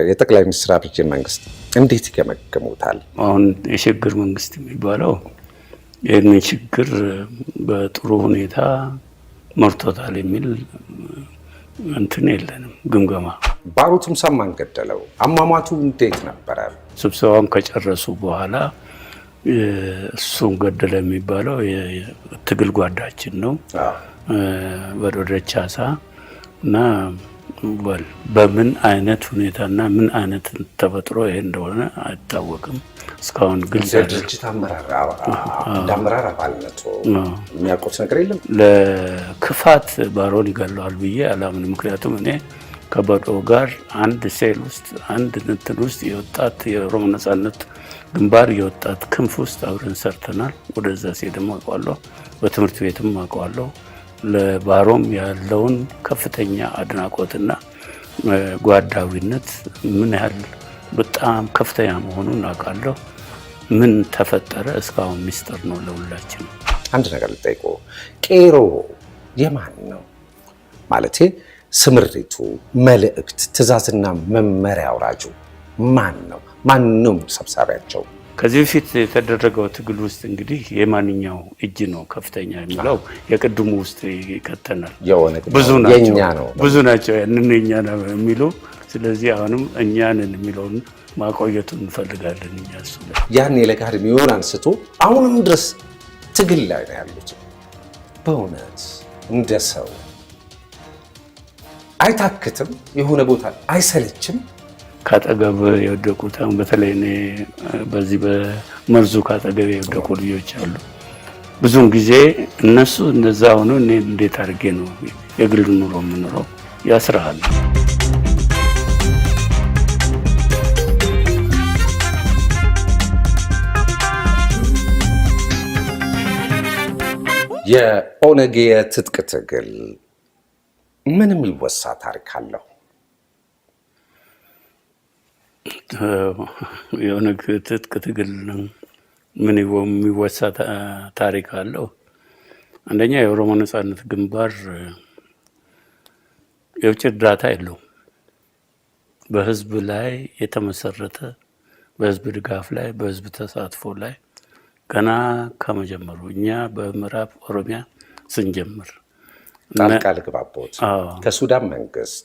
የጠቅላይ ሚኒስትር አብይ መንግስት እንዴት ይገመግሙታል? አሁን የሽግግር መንግስት የሚባለው ይህንን ችግር በጥሩ ሁኔታ መርቶታል የሚል እንትን የለንም ግምገማ። ባሮ ቱምሳን ማን ገደለው? አሟሟቱ እንዴት ነበረ? ስብሰባውን ከጨረሱ በኋላ እሱን ገደለ የሚባለው የትግል ጓዳችን ነው በዶደቻሳ እና በምን አይነት ሁኔታና ምን አይነት ተፈጥሮ ይሄ እንደሆነ አይታወቅም። እስካሁን ግልጽ ድርጅት አመራር አባልነቱ የሚያውቁት ነገር የለም። ለክፋት ባሮን ይገለዋል ብዬ አላምንም። ምክንያቱም እኔ ከበዶ ጋር አንድ ሴል ውስጥ አንድ እንትን ውስጥ የወጣት የኦሮሞ ነጻነት ግንባር የወጣት ክንፍ ውስጥ አብረን ሰርተናል። ወደዛ ሲሄድም አውቀዋለሁ፣ በትምህርት ቤትም አውቀዋለሁ። ለባሮም ያለውን ከፍተኛ አድናቆትና ጓዳዊነት ምን ያህል በጣም ከፍተኛ መሆኑን አውቃለሁ። ምን ተፈጠረ እስካሁን ሚስጥር ነው ለሁላችን። አንድ ነገር ልጠይቆ፣ ቄሮ የማን ነው? ማለቴ ስምሪቱ፣ መልእክት፣ ትእዛዝና መመሪያ አውራጁ ማን ነው? ማንም ሰብሳቢያቸው? ከዚህ በፊት የተደረገው ትግል ውስጥ እንግዲህ የማንኛው እጅ ነው ከፍተኛ የሚለው የቅድሙ ውስጥ ይከተናል። ብዙ ናቸው ያንን እኛ ነው የሚሉ። ስለዚህ አሁንም እኛንን የሚለውን ማቆየቱን እንፈልጋለን። እኛ እሱ ያን የለጋር የሚሆን አንስቶ አሁንም ድረስ ትግል ላይ ነው ያሉት። በእውነት እንደ ሰው አይታክትም፣ የሆነ ቦታ አይሰለችም። ካጠገብ የወደቁት አሁን በተለይ እኔ በዚህ በመርዙ ካጠገብ የወደቁ ልጆች አሉ። ብዙውን ጊዜ እነሱ እንደዛ ሆኖ እኔ እንዴት አድርጌ ነው የግል ኑሮ የምኖረው? ያስራሃል። የኦነግ የትጥቅ ትግል ምንም ይወሳ ታሪክ አለው? የኦነግ ትጥቅ ትግል ምን የሚወሳ ታሪክ አለው? አንደኛ የኦሮሞ ነጻነት ግንባር የውጭ እርዳታ የለውም። በህዝብ ላይ የተመሰረተ በህዝብ ድጋፍ ላይ በህዝብ ተሳትፎ ላይ ገና ከመጀመሩ እኛ በምዕራብ ኦሮሚያ ስንጀምር ጣልቃ ልግባቦት ከሱዳን መንግስት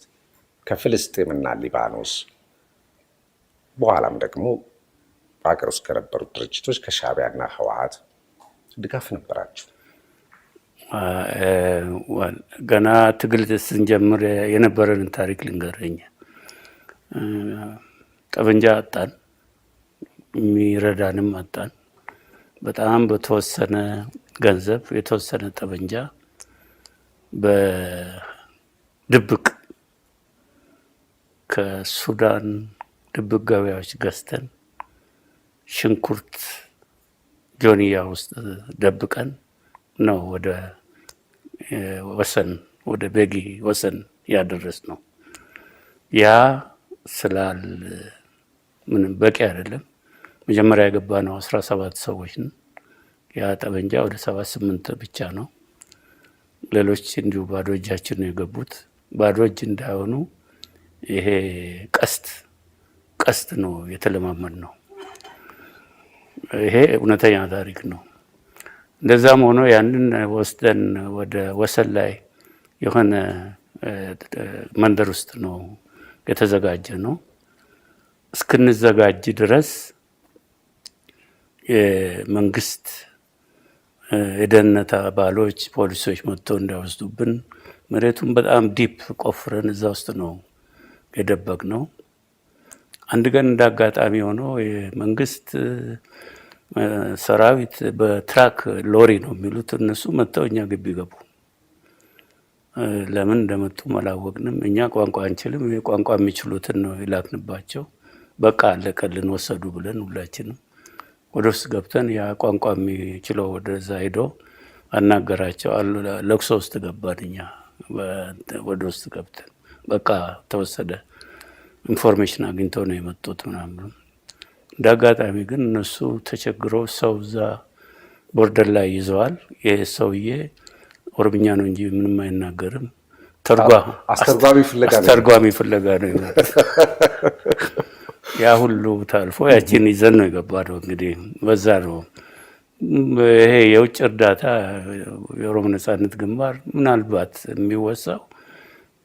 ከፍልስጤምና ሊባኖስ በኋላም ደግሞ በአገር ውስጥ ከነበሩት ድርጅቶች ከሻዕቢያና ህወሓት ድጋፍ ነበራቸው። ገና ትግል ስንጀምር የነበረንን ታሪክ ልንገረኝ። ጠበንጃ አጣን፣ የሚረዳንም አጣን። በጣም በተወሰነ ገንዘብ የተወሰነ ጠበንጃ በድብቅ ከሱዳን ድብቅ ገበያዎች ገዝተን ሽንኩርት ጆንያ ውስጥ ደብቀን ነው ወደ ወሰን ወደ ቤጊ ወሰን ያደረስ ነው። ያ ስላል ምንም በቂ አይደለም። መጀመሪያ የገባነው 17 ሰዎች ነው። ያ ጠበንጃ ወደ 78 ብቻ ነው። ሌሎች እንዲሁ ባዶ እጃችን ነው የገቡት። ባዶ እጅ እንዳይሆኑ ይሄ ቀስት ነው የተለማመድ ነው። ይሄ እውነተኛ ታሪክ ነው። እንደዛም ሆኖ ያንን ወስደን ወደ ወሰን ላይ የሆነ መንደር ውስጥ ነው የተዘጋጀ ነው። እስክንዘጋጅ ድረስ የመንግስት የደህንነት አባሎች ፖሊሶች መጥተው እንዳይወስዱብን መሬቱን በጣም ዲፕ ቆፍረን እዛ ውስጥ ነው የደበቅነው። አንድ ቀን እንዳጋጣሚ ሆኖ የመንግስት ሰራዊት በትራክ ሎሪ ነው የሚሉት እነሱ መጥተው እኛ ግቢ ገቡ። ለምን እንደመጡ አላወቅንም። እኛ ቋንቋ አንችልም፣ ቋንቋ የሚችሉትን ነው የላክንባቸው። በቃ አለቀልን ወሰዱ ብለን ሁላችንም ወደ ውስጥ ገብተን ያ ቋንቋ የሚችለው ወደዛ ሄዶ አናገራቸው። ለቅሶ ውስጥ ገባን። እኛ ወደ ውስጥ ገብተን በቃ ተወሰደ። ኢንፎርሜሽን አግኝተው ነው የመጡት ምናምን። እንዳጋጣሚ ግን እነሱ ተቸግረው ሰው እዛ ቦርደር ላይ ይዘዋል። ይሄ ሰውዬ ኦሮምኛ ነው እንጂ ምንም አይናገርም። አስተርጓሚ ፍለጋ ነው። ያ ሁሉ ታልፎ ያቺን ይዘን ነው የገባነው። እንግዲህ በዛ ነው ይሄ የውጭ እርዳታ የኦሮሞ ነጻነት ግንባር ምናልባት የሚወሳው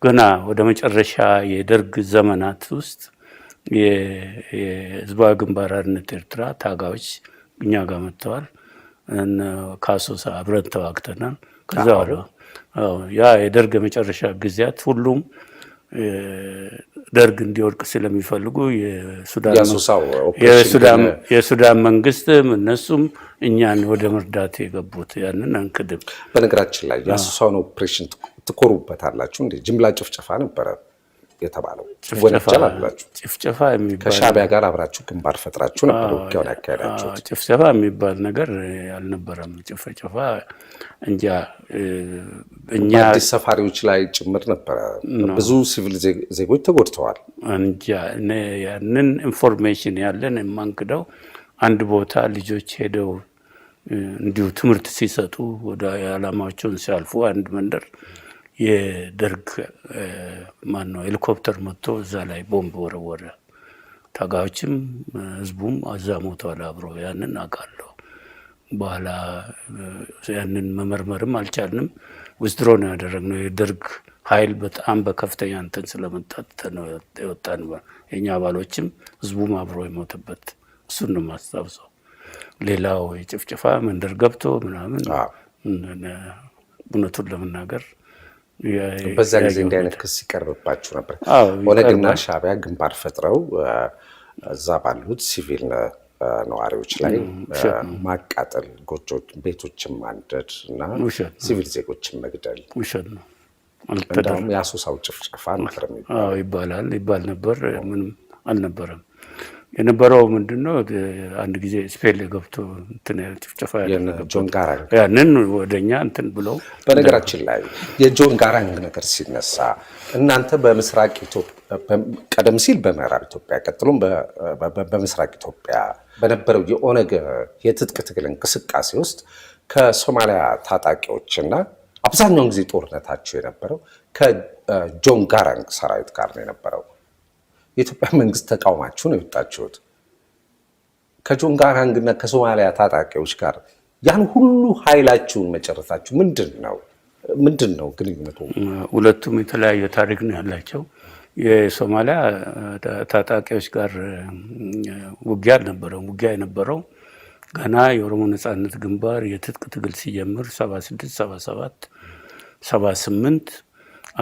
ገና ወደ መጨረሻ የደርግ ዘመናት ውስጥ የህዝባዊ ግንባር ሓርነት ኤርትራ ታጋዮች እኛ ጋር መጥተዋል። ከአሶሳ አብረን ተዋግተናል። ከዛ በኋላ ያ የደርግ የመጨረሻ ጊዜያት ሁሉም ደርግ እንዲወድቅ ስለሚፈልጉ የሱዳን መንግስትም እነሱም እኛን ወደ መርዳት የገቡት ያንን አንክድም። በነገራችን ላይ የአሶሳውን ኦፕሬሽን ትኮሩበታላችሁ እንዴ? ጅምላ ጭፍጨፋ ነበረ የተባለው ወንጀል አላችሁ። ጭፍጨፋ የሚባል ከሻዕቢያ ጋር አብራችሁ ግንባር ፈጥራችሁ ነበር ውጊያውን ያካሄዳችሁ። ጭፍጨፋ የሚባል ነገር አልነበረም። ጭፍጨፋ እንጃ እኛ አዲስ ሰፋሪዎች ላይ ጭምር ነበረ። ብዙ ሲቪል ዜጎች ተጎድተዋል። እንጃ ያንን ኢንፎርሜሽን ያለን የማንክደው አንድ ቦታ ልጆች ሄደው እንዲሁ ትምህርት ሲሰጡ ወደ ዓላማቸውን ሲያልፉ አንድ መንደር የደርግ ሄሊኮፕተር መጥቶ እዛ ላይ ቦምብ ወረወረ። ታጋዮችም ህዝቡም አዛ ሞተዋል አብረው። ያንን አውቃለሁ። በኋላ ያንን መመርመርም አልቻልንም። ውዝድሮ ነው ያደረግነው። የደርግ ኃይል በጣም በከፍተኛ እንትን ስለመጣት ነው የወጣን። የኛ አባሎችም ህዝቡም አብሮ የሞተበት እሱን ነው የማስታውሰው። ሌላው የጭፍጭፋ መንደር ገብቶ ምናምን እውነቱን ለመናገር በዛ ጊዜ እንዲህ አይነት ክስ ይቀርብባችሁ ነበር። ኦነግና ሻዕቢያ ግንባር ፈጥረው እዛ ባሉት ሲቪል ነዋሪዎች ላይ ማቃጠል፣ ጎጆ ቤቶችን ማንደድ እና ሲቪል ዜጎችን መግደል ውሸት ነው። እንደውም የአሶሳው ጭፍጨፋ ነበር ይባል ነበር። ምንም አልነበረም። የነበረው ምንድነው? አንድ ጊዜ ስፔል ገብቶ እንትን ጭፍጨፋ ጆን ጋራንግ ያንን ወደኛ እንትን ብለው። በነገራችን ላይ የጆን ጋራንግ ነገር ሲነሳ እናንተ በምስራቅ ኢትዮጵያ ቀደም ሲል በምዕራብ ኢትዮጵያ ቀጥሎም በምስራቅ ኢትዮጵያ በነበረው የኦነግ የትጥቅ ትግል እንቅስቃሴ ውስጥ ከሶማሊያ ታጣቂዎችና አብዛኛውን ጊዜ ጦርነታቸው የነበረው ከጆን ጋራንግ ሰራዊት ጋር ነው የነበረው። የኢትዮጵያ መንግስት ተቃውማችሁ ነው የወጣችሁት። ከጆን ጋራንግና ከሶማሊያ ታጣቂዎች ጋር ያን ሁሉ ኃይላችሁን መጨረሳችሁ ምንድን ነው ግንኙነቱ? ሁለቱም የተለያየ ታሪክ ነው ያላቸው። የሶማሊያ ታጣቂዎች ጋር ውጊያ አልነበረም። ውጊያ የነበረው ገና የኦሮሞ ነጻነት ግንባር የትጥቅ ትግል ሲጀምር 76፣ 77፣ 78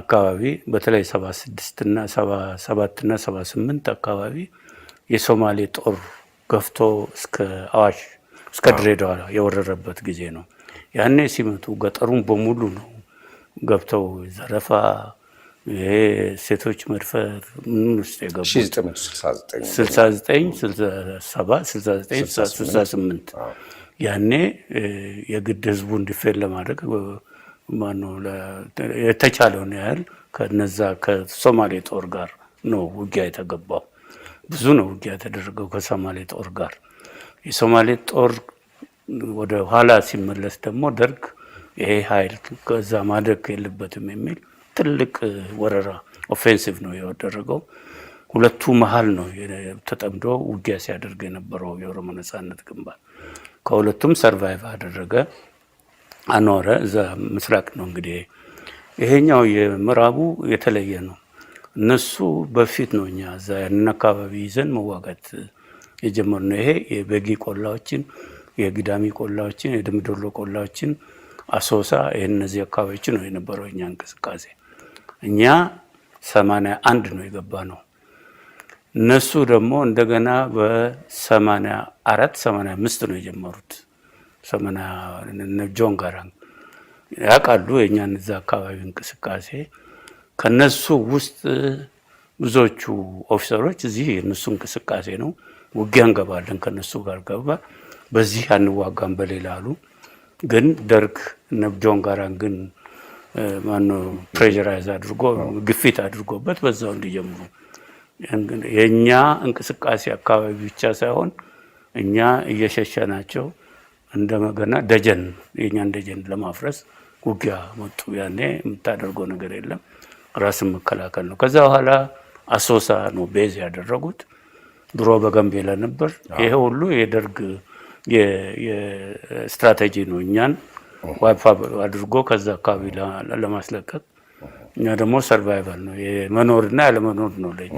አካባቢ በተለይ 76 እና 77 እና 78 አካባቢ የሶማሌ ጦር ገፍቶ እስከ አዋሽ እስከ ድሬዳዋ የወረረበት ጊዜ ነው። ያኔ ሲመጡ ገጠሩን በሙሉ ነው ገብተው ዘረፋ፣ ይሄ ሴቶች መድፈር ምን ውስጥ የገቡት 69፣ 67፣ 68 ያኔ የግድ ህዝቡ እንዲፌል ለማድረግ የተቻለውን ያህል ከነዛ ከሶማሌ ጦር ጋር ነው ውጊያ የተገባው። ብዙ ነው ውጊያ የተደረገው ከሶማሌ ጦር ጋር። የሶማሌ ጦር ወደ ኋላ ሲመለስ ደግሞ ደርግ ይሄ ኃይል ከዛ ማድረግ የለበትም የሚል ትልቅ ወረራ ኦፌንሲቭ ነው ያደረገው። ሁለቱ መሃል ነው ተጠምዶ ውጊያ ሲያደርግ የነበረው የኦሮሞ ነጻነት ግንባር። ከሁለቱም ሰርቫይቭ አደረገ አኖረ። እዛ ምስራቅ ነው እንግዲህ። ይሄኛው የምዕራቡ የተለየ ነው። እነሱ በፊት ነው እኛ እዛ ያንን አካባቢ ይዘን መዋጋት የጀመርነው። ይሄ የበጊ ቆላዎችን፣ የግዳሚ ቆላዎችን፣ የደምቢዶሎ ቆላዎችን፣ አሶሳ እነዚህ አካባቢዎች ነው የነበረው እኛ እንቅስቃሴ። እኛ 81 ነው የገባ ነው። እነሱ ደግሞ እንደገና በ84 85 ነው የጀመሩት። ጆን ጋራንግ ያውቃሉ የእኛን እዛ አካባቢ እንቅስቃሴ። ከነሱ ውስጥ ብዙዎቹ ኦፊሰሮች እዚህ የነሱ እንቅስቃሴ ነው ውጊያ እንገባለን ከነሱ ጋር ገባ፣ በዚህ አንዋጋም በሌላ አሉ። ግን ደርግ ጆን ጋራንግን ፕሬዠራይዝ አድርጎ ግፊት አድርጎበት በዛው እንዲጀምሩ የእኛ እንቅስቃሴ አካባቢ ብቻ ሳይሆን እኛ እየሸሸናቸው እንደገና ደጀን የኛን ደጀን ለማፍረስ ውጊያ መጡ። ያኔ የምታደርገው ነገር የለም፣ ራስን መከላከል ነው። ከዛ በኋላ አሶሳ ነው ቤዝ ያደረጉት። ድሮ በጋምቤላ ነበር። ይሄ ሁሉ የደርግ የስትራቴጂ ነው እኛን ዋይፕ አድርጎ ከዛ አካባቢ ለማስለቀቅ። እኛ ደግሞ ሰርቫይቫል ነው የመኖርና ያለመኖር ነው ለኛ።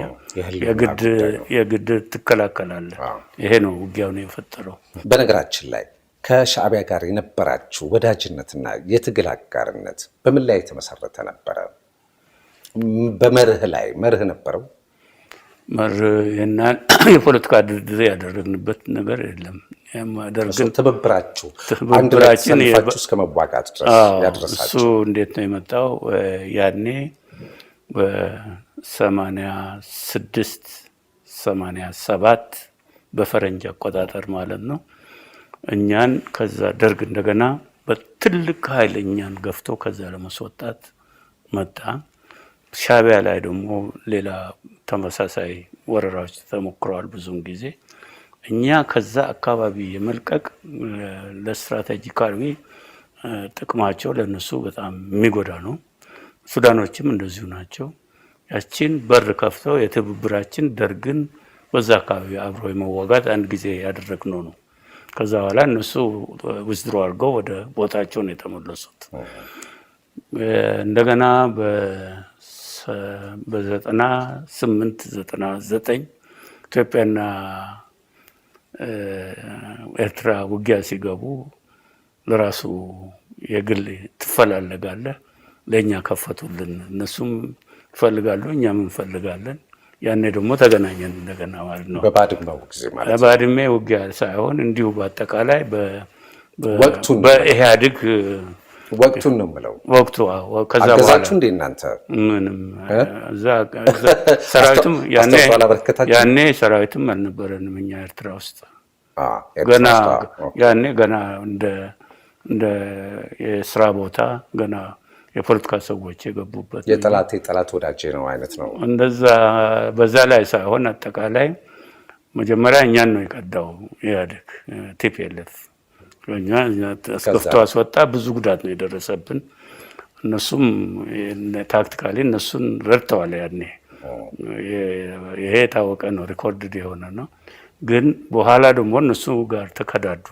የግድ ትከላከላለህ። ይሄ ነው ውጊያውን የፈጠረው። በነገራችን ላይ ከሻዕቢያ ጋር የነበራችሁ ወዳጅነትና የትግል አጋርነት በምን ላይ የተመሰረተ ነበረ? በመርህ ላይ መርህ ነበረው? መርህና የፖለቲካ ድርድር ያደረግንበት ነገር የለም። ትብብራችን አንድ ላይ ተሰልፋችሁ እስከ መዋጋት ድረስ ያደረሳችሁ እሱ እንዴት ነው የመጣው? ያኔ በ86 87 በፈረንጅ አቆጣጠር ማለት ነው። እኛን ከዛ ደርግ እንደገና በትልቅ ኃይል እኛን ገፍቶ ከዛ ለማስወጣት መጣ። ሻዕቢያ ላይ ደግሞ ሌላ ተመሳሳይ ወረራዎች ተሞክረዋል ብዙውን ጊዜ። እኛ ከዛ አካባቢ የመልቀቅ ለስትራቴጂካዊ ጥቅማቸው ለነሱ በጣም የሚጎዳ ነው። ሱዳኖችም እንደዚሁ ናቸው። ያችን በር ከፍተው የትብብራችን ደርግን በዛ አካባቢ አብሮ የመዋጋት አንድ ጊዜ ያደረግነው ነው። ከዛ በኋላ እነሱ ውዝድሮ አድርገው ወደ ቦታቸው ነው የተመለሱት። እንደገና በ98 99 ኢትዮጵያና ኤርትራ ውጊያ ሲገቡ ለራሱ የግል ትፈላለጋለህ፣ ለእኛ ከፈቱልን። እነሱም ይፈልጋሉ፣ እኛም እንፈልጋለን። ያኔ ደግሞ ተገናኘን እንደገና ማለት ነው። በባድመው ጊዜ ማለት ነው። ባድመ ውጊያ ሳይሆን እንዲሁ በአጠቃላይ በኢህአዴግ ወቅቱን ነው የምለው። ወቅቱ ከዛ በኋላ አገዛችሁ እንደ እናንተ ምንም እዛ ያኔ ሰራዊትም አልነበረንም እኛ ኤርትራ ውስጥ ገና እንደ የስራ ቦታ ገና የፖለቲካ ሰዎች የገቡበት የጠላት ወዳጅ ነው አይነት ነው። እንደዛ በዛ ላይ ሳይሆን አጠቃላይ መጀመሪያ እኛን ነው የቀዳው ኢህአዴግ ቲፒኤልኤፍ እኛ አስከፍቶ አስወጣ። ብዙ ጉዳት ነው የደረሰብን። እነሱም ታክቲካሊ እነሱን ረድተዋል። ያኔ ይሄ የታወቀ ነው፣ ሪኮርድድ የሆነ ነው። ግን በኋላ ደግሞ እነሱ ጋር ተከዳዱ።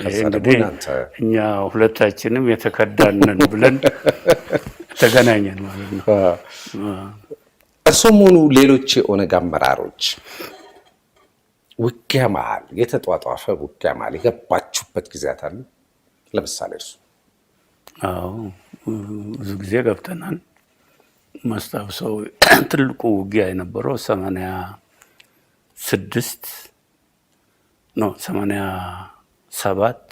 ይሄ እንግዲህ እኛ ሁለታችንም የተከዳንን ብለን ተገናኘን ማለት ነው። እርሶም ሆኑ ሌሎች የኦነግ አመራሮች ውጊያ መሀል የተጧጧፈ ውጊያ መሀል የገባችሁበት ጊዜያት አሉ? ለምሳሌ እርሱ? አዎ ብዙ ጊዜ ገብተናል። ማስታውሰው ትልቁ ውጊያ የነበረው 86 ነው 87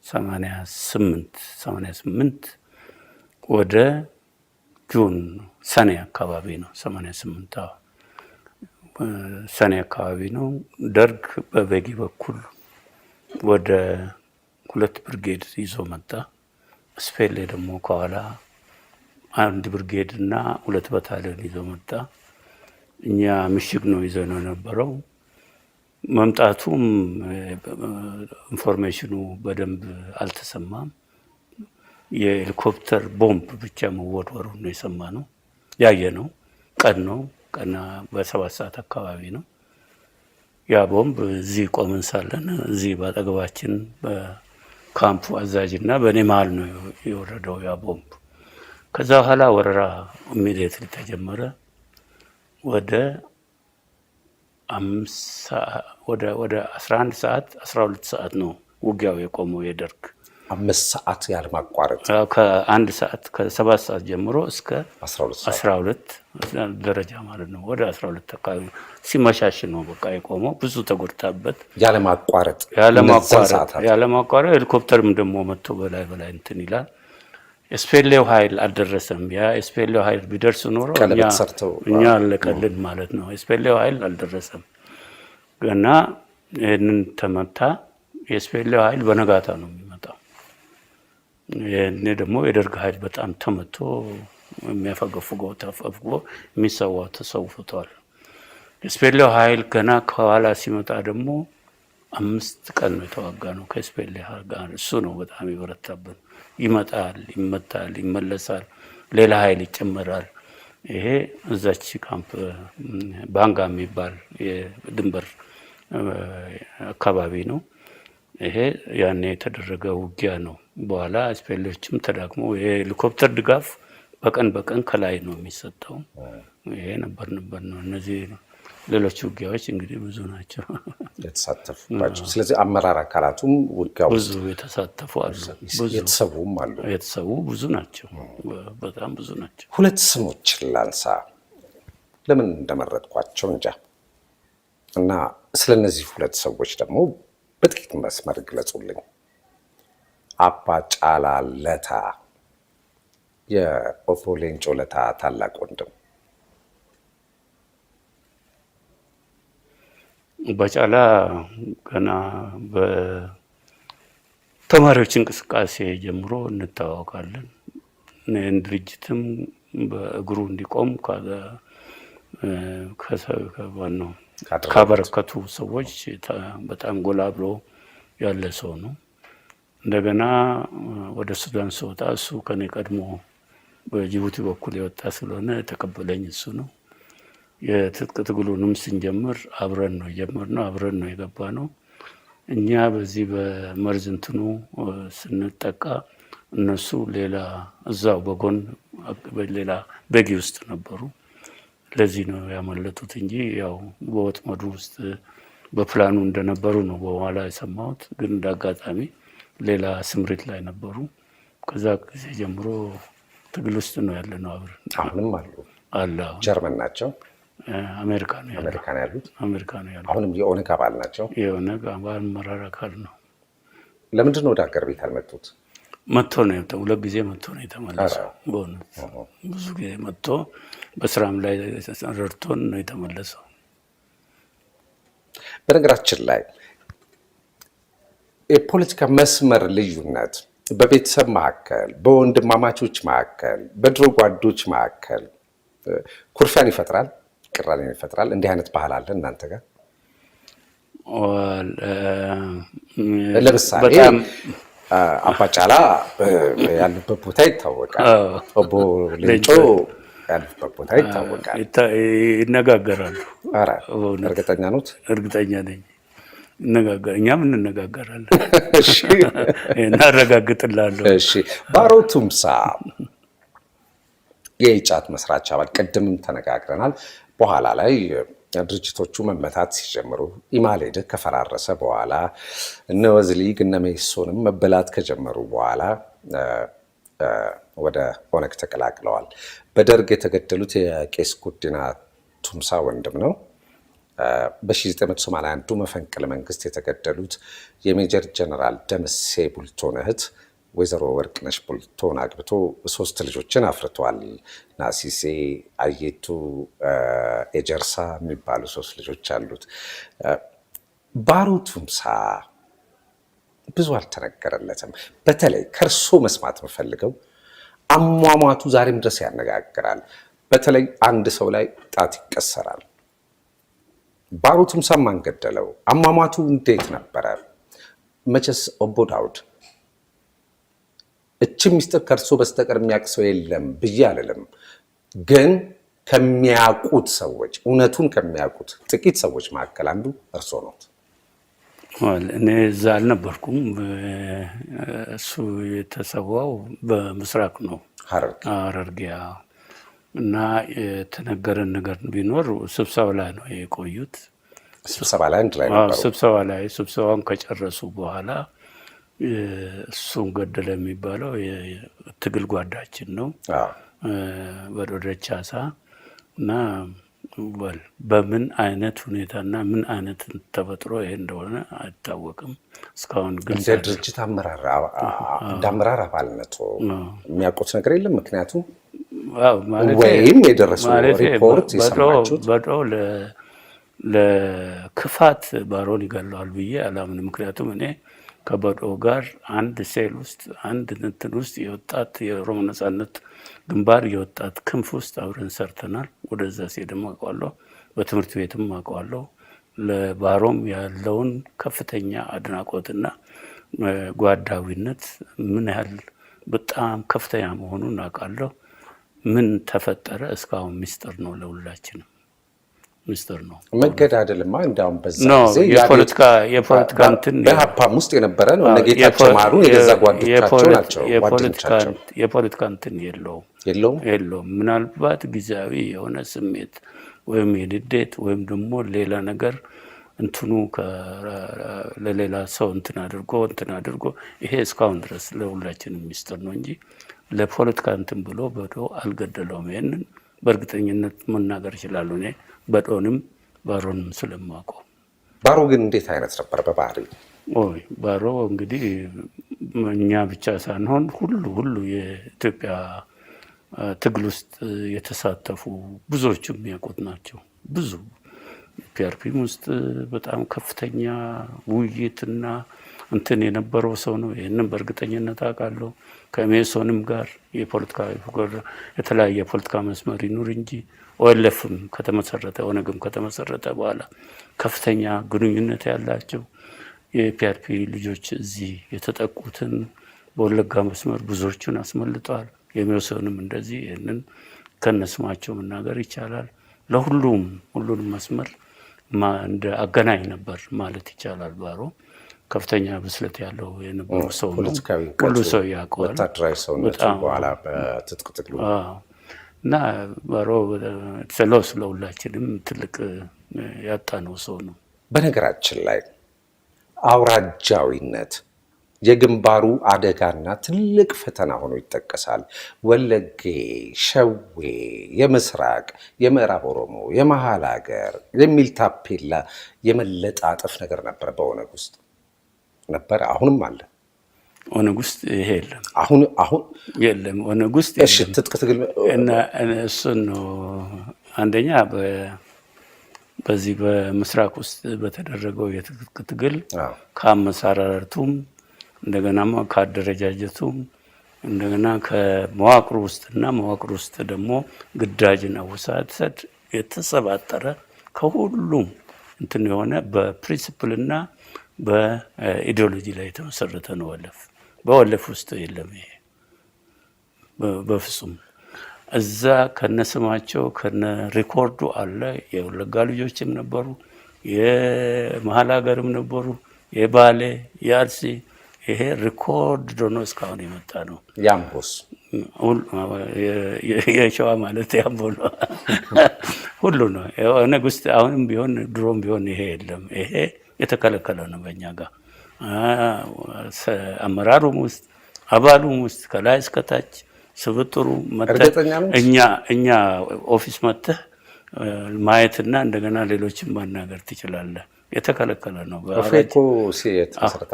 88 ወደ ጁን ሰኔ አካባቢ ነው። 88 ሰኔ አካባቢ ነው። ደርግ በበጊ በኩል ወደ 2 ብርጌድ ይዞ መጣ። ስፔሌ ደግሞ ከኋላ 1 ብርጌድ እና 2 ባታሊዮን ይዞ መጣ። እኛ ምሽግ ነው ይዘው ነው የነበረው። መምጣቱም ኢንፎርሜሽኑ በደንብ አልተሰማም። የሄሊኮፕተር ቦምብ ብቻ መወርወሩ ነው የሰማነው። ያየነው ቀን ነው። ቀን በ7 ሰዓት አካባቢ ነው። ያ ቦምብ እዚህ ቆመን ሳለን እዚህ ባጠገባችን በካምፑ አዛዥና በእኔ መሀል ነው የወረደው ያ ቦምብ። ከዛ በኋላ ወረራ ኢሚዲየትሊ ተጀመረ። ወደ 11 ሰዓት 12 ሰዓት ነው ውጊያው የቆመው የደርግ 5 ሰዓት ያለማቋረጥ ከ1 ሰዓት ከ7 ሰዓት ጀምሮ እስከ 12 ደረጃ ማለት ነው። ወደ 12 አካባቢ ሲመሻሽ ነው በቃ የቆመው። ብዙ ተጎድታበት ያለማቋረጥ ሄሊኮፕተርም ደግሞ መጥቶ በላይ እንትን ይላል። የስፔሌው ኃይል አልደረሰም። ያ የስፔሌው ኃይል ቢደርስ ኖሮ እኛ አለቀልን ማለት ነው። የስፔሌው ኃይል አልደረሰም ገና። ይህንን ተመታ። የስፔሌው ኃይል በነጋታ ነው የሚመጣው። ይህኔ ደግሞ የደርግ ኃይል በጣም ተመቶ የሚያፈገፍገው ተፈግፎ የሚሰዋው ተሰውቷል። የስፔሌው ኃይል ገና ከኋላ ሲመጣ ደግሞ 5 ቀን ነው የተዋጋ ነው ከስፔሌ ጋር። እሱ ነው በጣም ይበረታብን። ይመጣል፣ ይመታል፣ ይመለሳል፣ ሌላ ኃይል ይጨመራል። ይሄ እዛች ካምፕ ባንጋ የሚባል የድንበር አካባቢ ነው። ይሄ ያኔ የተደረገ ውጊያ ነው። በኋላ ስፔሎችም ተዳክሞ የሄሊኮፕተር ድጋፍ በቀን ከላይ ነው የሚሰጠው። ይሄ ነበር ነው። እነዚህ ሌሎች ውጊያዎች እንግዲህ ብዙ ናቸው የተሳተፉባቸው። ስለዚህ አመራር አካላቱም ውጊያው ብዙ የተሳተፉ አሉ፣ የተሰዉም አሉ። የተሰዉ ብዙ ናቸው፣ በጣም ብዙ ናቸው። ሁለት ስሞችን ላንሳ፣ ለምን እንደመረጥኳቸው እንጃ። እና ስለነዚህ ሁለት ሰዎች ደግሞ በጥቂት መስመር ግለጹልኝ። አባ ጫላ ለታ፣ የኦቦ ሌንጮ ለታ ታላቅ ወንድም። በጫላ ገና በተማሪዎች እንቅስቃሴ ጀምሮ እንታወቃለን። ይህን ድርጅትም በእግሩ እንዲቆም ካበረከቱ ሰዎች በጣም ጎላ ብሎ ያለ ሰው ነው። እንደገና ወደ ሱዳን ስወጣ እሱ ከኔ ቀድሞ በጅቡቲ በኩል የወጣ ስለሆነ ተቀበለኝ እሱ ነው። የትጥቅ ትግሉንም ስንጀምር አብረን ነው የጀመርነው፣ አብረን ነው የገባነው። እኛ በዚህ በመርዝ እንትኑ ስንጠቃ እነሱ ሌላ እዛው በጎን ሌላ በጊ ውስጥ ነበሩ። ለዚህ ነው ያመለጡት እንጂ ያው በወጥመዱ ውስጥ በፕላኑ እንደነበሩ ነው በኋላ የሰማሁት። ግን እንዳጋጣሚ ሌላ ስምሪት ላይ ነበሩ። ከዛ ጊዜ ጀምሮ ትግል ውስጥ ነው ያለነው አብረን። አሁንም አለ። ጀርመን ናቸው? አሜሪካ ነው ያሉት? አሜሪካ ነው ያሉት። አሁንም የኦነግ አባል ናቸው? የኦነግ አባል አመራር አካል ነው። ለምንድን ነው ወደ ሀገር ቤት አልመጡት? መጥቶ ነው ሁለት ጊዜ መጥቶ ነው የተመለሰው። በእውነት ብዙ ጊዜ መጥቶ በስራም ላይ ረድቶን ነው የተመለሰው። በነገራችን ላይ የፖለቲካ መስመር ልዩነት በቤተሰብ መካከል፣ በወንድማማቾች መካከል፣ በድሮ ጓዶች መካከል ኩርፊያን ይፈጥራል፣ ቅራኔን ይፈጥራል። እንዲህ አይነት ባህል አለ እናንተ ጋር? ለምሳሌ አባ ጫላ ያሉበት ቦታ ይታወቃል። ኦቦ ሌንጮ ያሉበት ቦታ ይታወቃል። ይነጋገራሉ። እርግጠኛ ኖት? እርግጠኛ ነኝ። እኛም እንነጋገራለን። እናረጋግጥላለሁ። እሺ። ባሮ ቱምሳ የኢጫት መስራች አባል፣ ቅድምም ተነጋግረናል። በኋላ ላይ ድርጅቶቹ መመታት ሲጀምሩ ኢማሌድ ከፈራረሰ በኋላ እነ ወዝሊግ እነ ሜሶንም መበላት ከጀመሩ በኋላ ወደ ኦነግ ተቀላቅለዋል። በደርግ የተገደሉት የቄስ ጉዲና ቱምሳ ወንድም ነው። በ1981 መፈንቅለ መንግስት የተገደሉት የሜጀር ጀነራል ደምሴ ቡልቶን እህት ወይዘሮ ወርቅነሽ ቡልቶን አግብቶ 3 ልጆችን አፍርቷል። ናሲሴ፣ አየቱ፣ ኤጀርሳ የሚባሉ 3 ልጆች አሉት። ባሮ ቱምሳ ብዙ አልተነገረለትም። በተለይ ከእርሶ መስማት የምፈልገው አሟሟቱ ዛሬም ድረስ ያነጋግራል። በተለይ አንድ ሰው ላይ ጣት ይቀሰራል። ባሮ ቱምሳ ማን ገደለው? አሟሟቱ እንዴት ነበረ? መቼስ ኦቦ ዳውድ እቺ ሚስጥር ከእርሶ በስተቀር የሚያውቅ ሰው የለም ብዬ አልልም። ግን ከሚያውቁት ሰዎች፣ እውነቱን ከሚያውቁት ጥቂት ሰዎች መካከል አንዱ እርሶ ኖት። እኔ እዛ አልነበርኩም። እሱ የተሰዋው በምስራቅ ነው፣ ሐረርጌ። እና የተነገረን ነገር ቢኖር ስብሰባ ላይ ነው የቆዩት። ስብሰባ ላይ አንድ ላይ ነበሩ። ስብሰባውን ከጨረሱ በኋላ እሱን ገደለ የሚባለው የትግል ጓዳችን ነው በዶደቻሳ። እና በምን አይነት ሁኔታና ምን አይነት ተፈጥሮ ይሄ እንደሆነ አይታወቅም እስካሁን። ግን እንደ ድርጅት እንደ አመራር አባልነቱ የሚያውቁት ነገር የለም። ምክንያቱም ወይም የደረሰው ሪፖርት የሰማችሁት በዶ ለክፋት ባሮን ይገለዋል ብዬ አላምንም። ምክንያቱም እኔ ከበዶ ጋር አንድ ሴል ውስጥ አንድ እንትን ውስጥ የወጣት የኦሮሞ ነጻነት ግንባር የወጣት ክንፍ ውስጥ አብረን ሰርተናል። ወደዛ ሲሄድም አውቀዋለሁ፣ በትምህርት ቤትም አውቀዋለሁ። ለባሮም ያለውን ከፍተኛ አድናቆትና ጓዳዊነት ምን ያህል በጣም ከፍተኛ መሆኑን አውቃለሁ። ምን ተፈጠረ እስካሁን ሚስጥር ነው፣ ለሁላችንም ሚስጥር ነው። መገዳደልማ እንዳውም በዛ ጊዜ የፖለቲካ እንትን በሀፓም ውስጥ የነበረ ነው። ነገታቸው ማሩ የገዛ ጓዶቻቸው ናቸው። የፖለቲካ እንትን የለውም። ምናልባት ጊዜያዊ የሆነ ስሜት ወይም የንዴት ወይም ደግሞ ሌላ ነገር እንትኑ ለሌላ ሰው እንትን አድርጎ ይሄ እስካሁን ድረስ ለሁላችንም ሚስጥር ነው እንጂ ለፖለቲካ እንትን ብሎ በዶ አልገደለውም። ይሄንን በእርግጠኝነት መናገር ይችላሉ። እኔ በዶንም ባሮንም ስለማውቀው። ባሮ ግን እንዴት አይነት ነበር በባህሪ? ባሮ እንግዲህ እኛ ብቻ ሳንሆን ሁሉ የኢትዮጵያ ትግል ውስጥ የተሳተፉ ብዙዎቹ የሚያውቁት ናቸው። ብዙ ፒአርፒም ውስጥ በጣም ከፍተኛ ውይይትና እንትን የነበረው ሰው ነው። ይህንን በእርግጠኝነት አውቃለሁ። ከሜሶንም ጋር የተለያየ የፖለቲካ መስመር ይኑር እንጂ ኦኤልኤፍም ኦነግም ከተመሰረተ በኋላ ከፍተኛ ግንኙነት ያላቸው የፒአርፒ ልጆች እዚህ የተጠቁትን በወለጋ መስመር ብዙዎቹን አስመልጠዋል። የሜሶንም እንደዚህ ይህንን ከነስማቸው መናገር ይቻላል። ሁሉንም መስመር እንደ አገናኝ ነበር ማለት ይቻላል። ባሮ ከፍተኛ ብስለት ያለው የነበሩ ሰው ነው። ሁሉ ሰው ያውቀዋል። ወታደራዊ ሰውነቱ በኋላ በትጥቅ ትግሉ እና ባሮ ስለሁላችንም ትልቅ ያጣነው ሰው ነው። በነገራችን ላይ አውራጃዊነት የግንባሩ አደጋና ትልቅ ፈተና ሆኖ ይጠቀሳል። ወለጌ፣ ሸዌ፣ የምስራቅ፣ የምዕራብ ኦሮሞ፣ የመሃል ሀገር የሚል ታፔላ የመለጣጠፍ ነገር ነበር በኦነግ ውስጥ ነበር። አሁንም አለ ኦነግ ውስጥ። ይሄ የለም አሁን የለም ኦነግ ውስጥ። እሺ ትጥቅ ትግል እና እሱን ነው አንደኛ በዚህ በምስራቅ ውስጥ በተደረገው የትጥቅ ትግል ከአመሰራረቱም እንደገና ከአደረጃጀቱም እንደገና ከመዋቅሩ ውስጥ ደግሞ ግዳጅን አወሳሰድ የተሰባጠረ ከሁሉም እንትን የሆነ በፕሪንሲፕልና በኢዲዮሎጂ ላይ የተመሰረተ ነው። በወለፍ ውስጥ የለም ይሄ በፍጹም። እዛ ከነስማቸው ከነ ሪኮርዱ አለ። የወለጋ ልጆችም ነበሩ፣ የመሀል ሀገርም ነበሩ፣ የባሌ የአርሲ ይሄ ሪኮርድ ዶኖ እስካሁን የመጣ ነው። ያምቦስ የሸዋ ማለት ያምቦ ነው። ሁሉ ነው ኦነግ ውስጥ አሁንም ቢሆን ድሮም ቢሆን ይሄ የለም። ይሄ የተከለከለ ነው በእኛ ጋር። አመራሩም ውስጥ አባሉም ውስጥ ከላይ እስከታች ስብጥሩ መጥተህ እኛ ኦፊስ መጥተህ ማየትና እንደገና ሌሎችን ማናገር ትችላለህ። የተከለከለ ነው። ኦፌኮ የተመሰረተ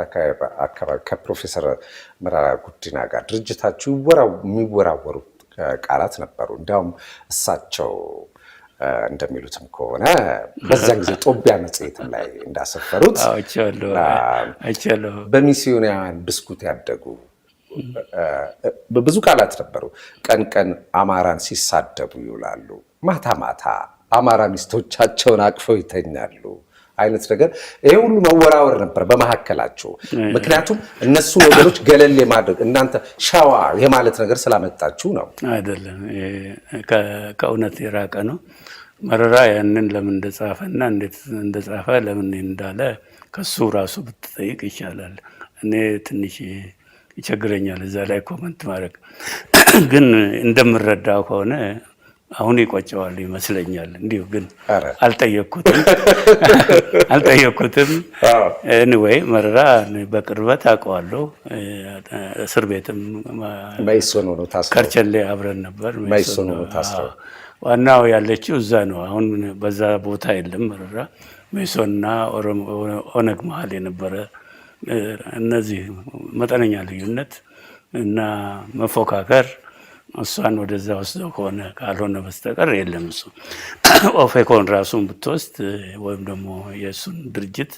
አካባቢ ከፕሮፌሰር መራራ ጉዲና ጋር ድርጅታችሁ የሚወራወሩ ቃላት ነበሩ። እንዲያውም እሳቸው እንደሚሉትም ከሆነ በዛን ጊዜ ጦቢያ መጽሔትም ላይ እንዳሰፈሩት በሚስዮናውያን ብስኩት ያደጉ ብዙ ቃላት ነበሩ። ቀን አማራን ሲሳደቡ ይውላሉ፣ ማታ አማራ ሚስቶቻቸውን አቅፈው ይተኛሉ አይነት ነገር። ይሄ ሁሉ መወራወር ነበር በመካከላቸው። ምክንያቱም እነሱን ወገኖች ገለል የማድረግ እናንተ ሻዋ የማለት ነገር ስላመጣችሁ ነው። አይደለም፣ ከእውነት የራቀ ነው። መረራ ያንን ለምን እንደጻፈና እንዴት እንደጻፈ ለምን እንዳለ ከሱ ራሱ ብትጠይቅ ይሻላል። እኔ ትንሽ ይቸግረኛል እዛ ላይ ኮመንት ማድረግ። ግን እንደምረዳው ከሆነ አሁን ይቆጨዋል ይመስለኛል። እንዲሁ ግን አልጠየቅኩትም። ኤኒዌይ መረራ በቅርበት አውቀዋለሁ። እስር ቤትም ከርቸሌ አብረን ነበር። ዋናው ያለችው እዛ ነው። አሁን በዛ ቦታ የለም መረራ። ሜሶንና ኦነግ መሀል የነበረ እነዚህ መጠነኛ ልዩነት እና መፎካከር እሷን ወደዛ ወስደው ከሆነ ካልሆነ በስተቀር የለም። እሱ ኦፌኮን ራሱን ብትወስድ ወይም ደግሞ የእሱን ድርጅት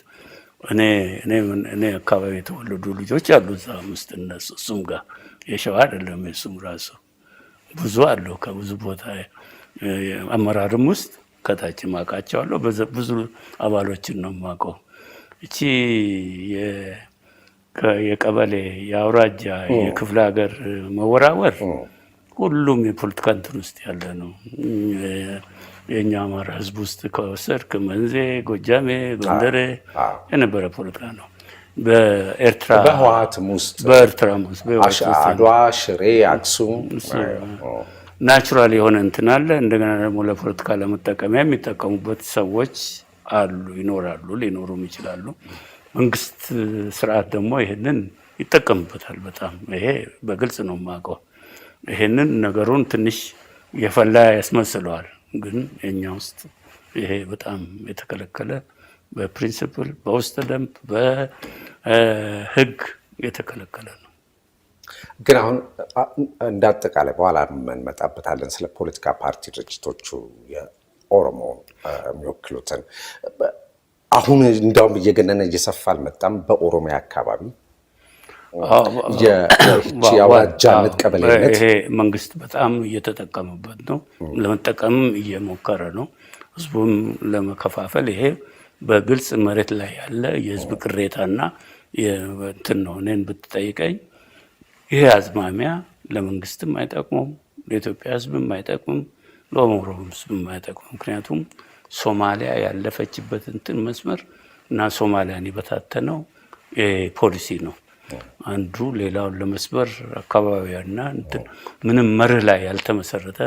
እኔ አካባቢ የተወለዱ ልጆች አሉ እዛ ውስጥ እነሱ እሱም ጋር የሸዋ አይደለም የእሱም ራሱ ብዙ አለው። ከብዙ ቦታ አመራርም ውስጥ ከታችም አውቃቸዋለሁ። ብዙ አባሎችን ነው የማውቀው። እቺ የቀበሌ የአውራጃ የክፍለ ሀገር መወራወር ሁሉም የፖለቲካ እንትን ውስጥ ያለ ነው። የኛ አማራ ህዝብ ውስጥ ከወሰድክ መንዜ፣ ጎጃሜ፣ ጎንደሬ የነበረ ፖለቲካ ነው። በኤርትራ በህወሓትም ውስጥ አድዋ፣ ሽሬ፣ አክሱም ናቹራል የሆነ እንትን አለ። እንደገና ደግሞ ለፖለቲካ ለመጠቀሚያ የሚጠቀሙበት ሰዎች አሉ፣ ይኖራሉ፣ ሊኖሩም ይችላሉ። መንግስት ስርዓት ደግሞ ይሄንን ይጠቀምበታል በጣም። ይሄ በግልጽ ነው የማውቀው። ይሄንን ነገሩን ትንሽ የፈላ ያስመስለዋል። ግን የኛ ውስጥ ይሄ በጣም የተከለከለ በፕሪንሲፕል በውስጥ ደንብ በህግ የተከለከለ ነው። ግን አሁን እንዳጠቃላይ በኋላ እንመጣበታለን ስለ ፖለቲካ ፓርቲ ድርጅቶቹ የኦሮሞ የሚወክሉትን። አሁን እንዳውም እየገነነ እየሰፋ አልመጣም? በኦሮሚያ አካባቢ የአውራጃነት ቀበሌነት ይሄ መንግስት በጣም እየተጠቀመበት ነው፣ ለመጠቀምም እየሞከረ ነው፣ ህዝቡም ለመከፋፈል። ይሄ በግልጽ መሬት ላይ ያለ የህዝብ ቅሬታና እንትን ነው። እኔን ብትጠይቀኝ ይሄ አዝማሚያ ለመንግስትም አይጠቅሙም፣ ለኢትዮጵያ ህዝብም አይጠቅሙም፣ ለኦሮሞ ህዝብም አይጠቅሙም። ምክንያቱም ሶማሊያ ያለፈችበት እንትን መስመር እና ሶማሊያን የበታተነው ፖሊሲ ነው። አንዱ ሌላውን ለመስበር አካባቢያና እንትን ምንም መርህ ላይ ያልተመሰረተ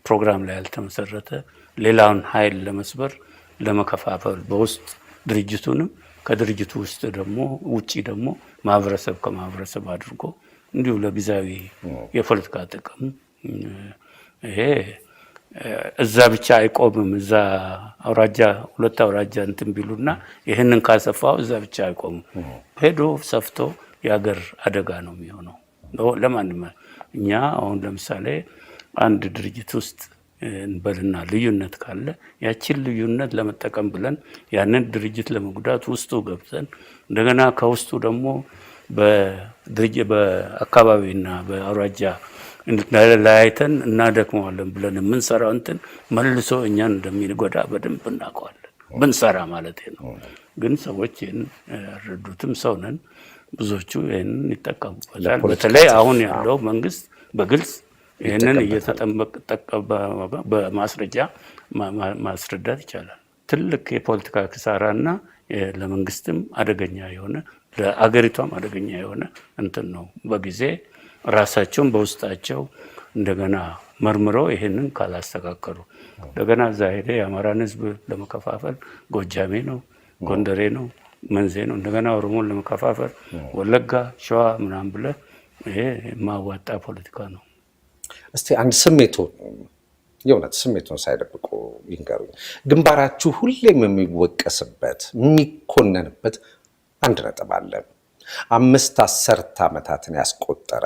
ፕሮግራም ላይ ያልተመሰረተ ሌላውን ኃይል ለመስበር ለመከፋፈል በውስጥ ድርጅቱንም ከድርጅቱ ውስጥ ደግሞ ውጪ ደግሞ ማህበረሰብ ከማህበረሰብ አድርጎ እንዲሁ ለጊዜያዊ የፖለቲካ ጥቅም ይሄ እዛ ብቻ አይቆምም። እዛ አውራጃ ሁለት አውራጃ እንትን ቢሉና ይሄንን ካሰፋው እዛ ብቻ አይቆምም። ሄዶ ሰፍቶ የሀገር አደጋ ነው የሚሆነው ለማንም። እኛ አሁን ለምሳሌ አንድ ድርጅት ውስጥ እንበልና ልዩነት ካለ ያችን ልዩነት ለመጠቀም ብለን ያንን ድርጅት ለመጉዳት ውስጡ ገብተን እንደገና ከውስጡ ደግሞ በአካባቢና በአውራጃ ለያይተን እናደክመዋለን ብለን የምንሰራው እንትን መልሶ እኛን እንደሚጎዳ በደንብ እናውቀዋለን። ብንሰራ ማለት ነው። ግን ሰዎች ይህን ያረዱትም ሰው ነን። ብዙዎቹ ይህንን ይጠቀሙበታል። በተለይ አሁን ያለው መንግስት በግልጽ ይህንን እየተጠቀመ በማስረጃ ማስረዳት ይቻላል። ትልቅ የፖለቲካ ኪሳራና ለመንግስትም አደገኛ የሆነ ለአገሪቷም አደገኛ የሆነ እንትን ነው። በጊዜ ራሳቸውን በውስጣቸው እንደገና መርምረው ይህንን ካላስተካከሉ እንደገና እዛ ሄደ የአማራን ህዝብ ለመከፋፈል ጎጃሜ ነው፣ ጎንደሬ ነው፣ መንዜ ነው፣ እንደገና ኦሮሞን ለመከፋፈል ወለጋ፣ ሸዋ ምናምን ብለህ ይሄ የማዋጣ ፖለቲካ ነው። እስቲ አንድ የእውነት ስሜቱን ሳይደብቁ ይንገሩኝ። ግንባራችሁ ሁሌም የሚወቀስበት የሚኮነንበት አንድ ነጥብ አለ። 5 አስርት ዓመታትን ያስቆጠረ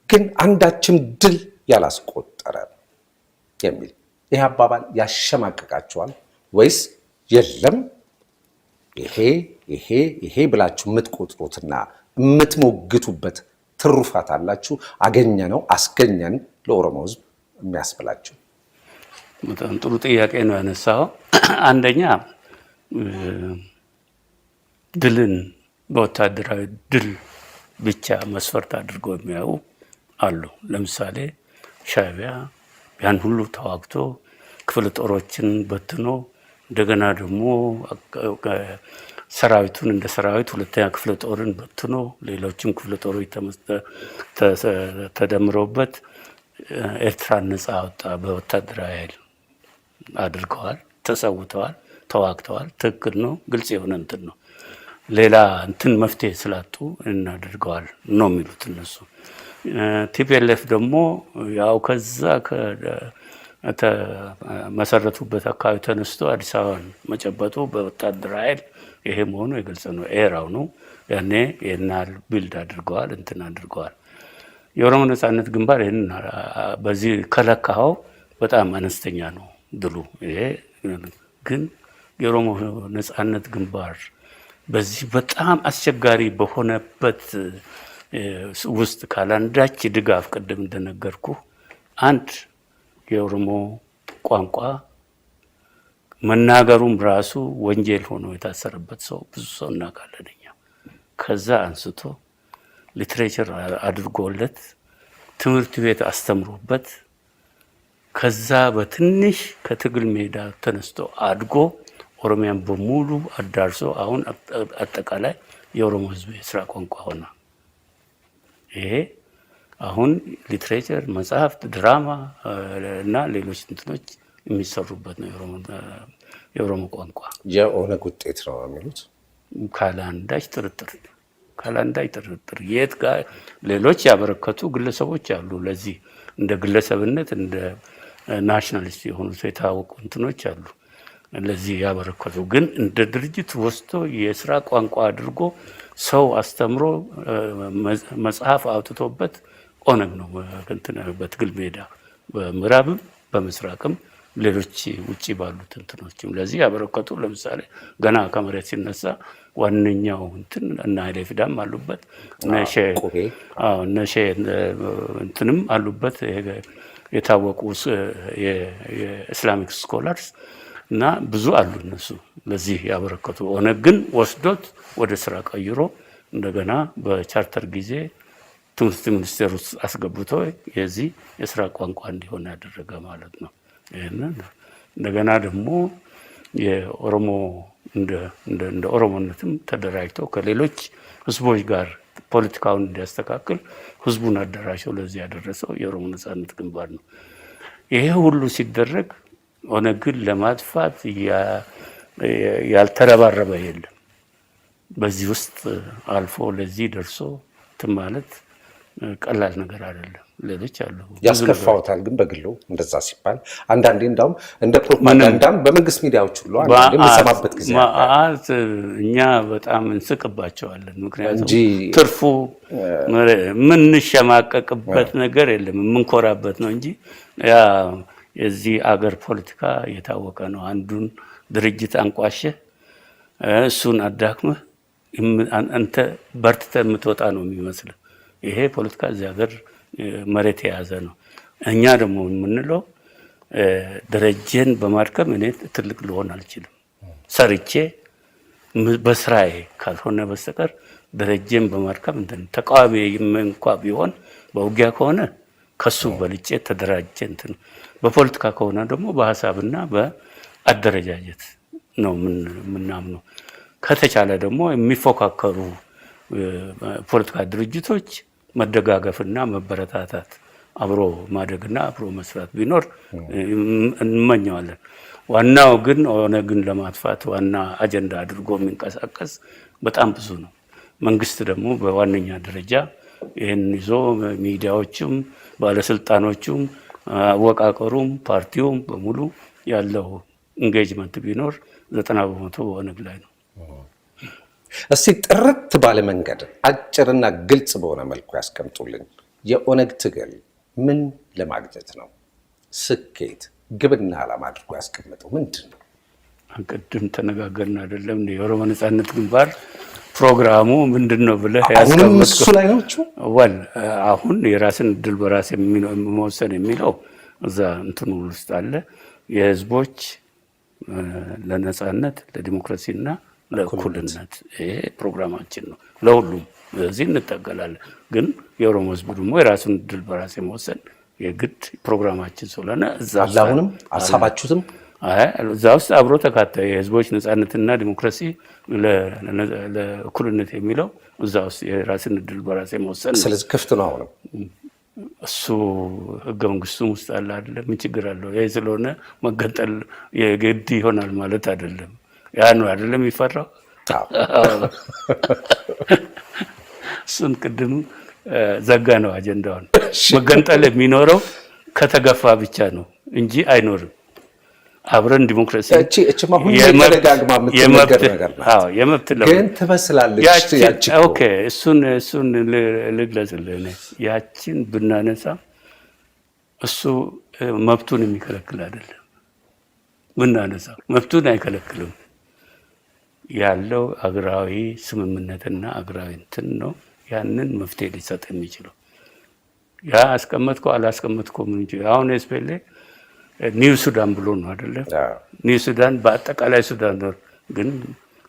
ግን አንዳችም ድል ያላስቆጠረ የሚል ይህ አባባል ያሸማቅቃችኋል ወይስ የለም ይሄ ብላችሁ የምትቆጥሩትና የምትሞግቱበት ትሩፋት አላችሁ? አገኘ ነው አስገኘን ለኦሮሞ ህዝብ የሚያስብላችሁ? በጣም ጥሩ ጥያቄ ነው ያነሳው። አንደኛ ድልን በወታደራዊ ድል ብቻ መስፈርት አድርገው የሚያዩ አሉ። ለምሳሌ ሻዕቢያ ያን ሁሉ ተዋግቶ ክፍለ ጦሮችን በትኖ እንደገና ደግሞ ሰራዊቱን እንደ ሰራዊት ሁለተኛ ክፍለ ጦርን በትኖ ሌሎችም ክፍለ ጦሮች ተደምረውበት ኤርትራን ነፃ አወጣ። በወታደራዊ ኃይል አድርገዋል፣ ተሰውተዋል፣ ተዋግተዋል። ትክክል ነው፣ ግልጽ የሆነ እንትን ነው። ሌላ እንትን መፍትሄ ስላጡ እናደርገዋል ነው የሚሉት እነሱ። ቲፒኤልኤፍ ደግሞ ያው ከዛ መሰረቱበት አካባቢ ተነስቶ አዲስ አበባን መጨበጡ በወታደራዊ ኃይል ይሄ መሆኑ የግልጽ ነው። ኤራው ነው። ያኔ የናል ቢልድ አድርገዋል፣ እንትን አድርገዋል። የኦሮሞ ነጻነት ግንባር ይሄን በዚህ ከለካው በጣም አነስተኛ ነው ድሉ። ይሄ ግን የኦሮሞ ነጻነት ግንባር በዚህ በጣም አስቸጋሪ በሆነበት ውስጥ ካላንዳች ድጋፍ ቅድም እንደነገርኩ አንድ የኦሮሞ ቋንቋ መናገሩም ራሱ ወንጀል ሆኖ የታሰረበት ሰው ብዙ ሰው እናውቃለን እኛ። ከዛ አንስቶ ሊትሬቸር አድርጎለት ትምህርት ቤት አስተምሮበት ከዛ በትንሽ ከትግል ሜዳ ተነስቶ አድጎ ኦሮሚያን በሙሉ አዳርሶ አሁን አጠቃላይ የኦሮሞ ህዝብ የስራ ቋንቋ ሆነ። ይሄ አሁን ሊትሬቸር፣ መጽሐፍት፣ ድራማ እና ሌሎች እንትኖች የሚሰሩበት ነው የኦሮሞ ቋንቋ። የኦነግ ውጤት ነው የሚሉት ካላንዳች ጥርጥር የት ጋር ሌሎች ያበረከቱ ግለሰቦች አሉ። ለዚህ እንደ ግለሰብነት እንደ ናሽናሊስት የሆኑ የታወቁ እንትኖች አሉ ለዚህ ያበረከቱ። ግን እንደ ድርጅት ወስዶ የስራ ቋንቋ አድርጎ ሰው አስተምሮ መጽሐፍ አውጥቶበት ኦነግ ነው በትግል ሜዳ በምዕራብም በምስራቅም ሌሎች ውጪ ባሉት እንትኖችም ለዚህ ያበረከቱ። ለምሳሌ ገና ከመሬት ሲነሳ ዋነኛው እንትን እና ኃይለ ፊዳም አሉበት ነሼ እንትንም አሉበት የታወቁ የኢስላሚክ ስኮላርስ እና ብዙ አሉ እነሱ ለዚህ ያበረከቱ። ኦነግ ግን ወስዶት ወደ ስራ ቀይሮ እንደገና በቻርተር ጊዜ ትምህርት ሚኒስቴር ውስጥ አስገብቶ የዚህ የስራ ቋንቋ እንዲሆን ያደረገ ማለት ነው። ይሄንን እንደገና ደግሞ የኦሮሞ እንደ ኦሮሞነትም ተደራጅቶ ከሌሎች ህዝቦች ጋር ፖለቲካውን እንዲያስተካክል ህዝቡን አደራጅቶ ለዚህ ያደረሰው የኦሮሞ ነጻነት ግንባር ነው። ይሄ ሁሉ ሲደረግ ኦነግን ለማጥፋት ያልተረባረበ የለም። በዚህ ውስጥ አልፎ ለዚህ ደርሶ ማለት ቀላል ነገር አይደለም። ሌሎች አሉ ያስከፋውታል። ግን በግሉ እንደዛ ሲባል አንዳንዴ እንዳውም እንደ ፕሮፓጋንዳም በምንግስት ሚዲያዎች ሁሉ የምንሰማበት ጊዜ እኛ በጣም እንስቅባቸዋለን። ምክንያቱም ትርፉ የምንሸማቀቅበት ነገር የለም፣ የምንኮራበት ነው እንጂ ያ የዚህ አገር ፖለቲካ የታወቀ ነው። አንዱን ድርጅት አንቋሸህ እሱን አዳክመህ አንተ በርትተህ የምትወጣ ነው የሚመስለው። ይሄ ፖለቲካ እዚህ ሀገር መሬት የያዘ ነው። እኛ ደግሞ የምንለው ደረጀን በማድከም እኔ ትልቅ ልሆን አልችልም፣ ሰርቼ በስራዬ ካልሆነ በስተቀር ደረጀን በማድከም እንትን ተቃዋሚ እንኳ ቢሆን በውጊያ ከሆነ ከሱ በልጬ ተደራጀ እንትን በፖለቲካ ከሆነ ደግሞ በሐሳብና በአደረጃጀት ነው የምናምነው። ከተቻለ ደግሞ የሚፎካከሩ ፖለቲካ ድርጅቶች መደጋገፍና መበረታታት አብሮ ማደግና አብሮ መስራት ቢኖር እንመኘዋለን። ዋናው ግን ኦነግን ለማጥፋት ዋና አጀንዳ አድርጎ የሚንቀሳቀስ በጣም ብዙ ነው። መንግስት ደግሞ በዋነኛ ደረጃ ይህን ይዞ ሚዲያዎችም ባለስልጣኖቹም አወቃቀሩም ፓርቲውም በሙሉ ያለው ኢንጌጅመንት ቢኖር 90% በኦነግ ላይ ነው። እስቲ ጥርት ባለ መንገድ አጭርና ግልጽ በሆነ መልኩ ያስቀምጡልኝ። የኦነግ ትግል ምን ለማግኘት ነው? ስኬት፣ ግብና ዓላማ አድርጎ ያስቀምጠው ምንድን ነው? ቅድም ተነጋገርን አይደለም? የኦሮሞ ነጻነት ግንባር ፕሮግራሙ ምንድን ነው ብለህ ያስቀምጥኩ እሱ ላይ ነው። አሁን የራስን እድል በራስ መወሰን የሚለው እዛ እንትኑ ውስጥ አለ። የህዝቦች ለነጻነት ለዲሞክራሲና ለእኩልነት ይሄ ፕሮግራማችን ነው። ለሁሉም እዚህ እንጠገላለን። ግን የኦሮሞ ህዝብ ደግሞ የራሱን እድል በራስ መወሰን የግድ ፕሮግራማችን ስለሆነ እዛ አሁንም ሀሳባችሁትም እዛ ውስጥ አብሮ ተካታይ የህዝቦች ነጻነትና ዲሞክራሲ ለእኩልነት የሚለው እዛ ውስጥ የራስን እድል በራስ መወሰን። ስለዚህ ክፍት ነው። አሁንም እሱ ህገ መንግስቱም ውስጥ አለ አይደለም? ምን ችግር አለው? ይሄ ስለሆነ መገንጠል የግድ ይሆናል ማለት አይደለም። ያ ነው አይደለም የሚፈራው። እሱን ቅድም ዘጋ ነው አጀንዳውን። መገንጠል የሚኖረው ከተገፋ ብቻ ነው እንጂ አይኖርም። አብረን ዲሞክራሲ እቺማ ሁሉ ተደጋግማ የምትነገር ነገር ነው። የመብት ግን ትመስላለች ያቺ። ኦኬ እሱን ልግለጽልህ። ያቺን ብናነሳ እሱ መብቱን የሚከለክል አይደለም። ብናነሳ መብቱን አይከለክልም። ያለው አገራዊ ስምምነትና አገራዊ እንትን ነው። ያንን መፍትሄ ሊሰጥ የሚችለው ያ አስቀመጥከው አላስቀመጥከው ምን እንጂ አሁን ኤስፔሌ ኒው ሱዳን ብሎ ነው አይደለ? ኒው ሱዳን በአጠቃላይ ሱዳን ነው፣ ግን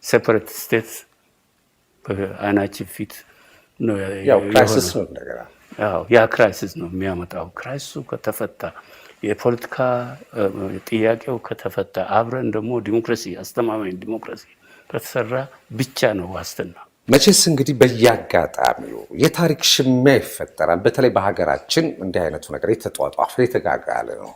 ሴፐሬት ስቴትስ በአይናችን ፊት ነው። ያው ክራይሲስ ነው ነገር። ያ ክራይሲስ ነው የሚያመጣው። ክራይሲሱ ከተፈታ የፖለቲካ ጥያቄው ከተፈታ አብረን ደግሞ ዲሞክራሲ አስተማማኝ ዲሞክራሲ ከተሰራ ብቻ ነው ዋስትና። መቼስ እንግዲህ በየአጋጣሚው የታሪክ ሽሚያ ይፈጠራል። በተለይ በሀገራችን እንዲህ አይነቱ ነገር የተጧጧፈ የተጋጋለ ነው።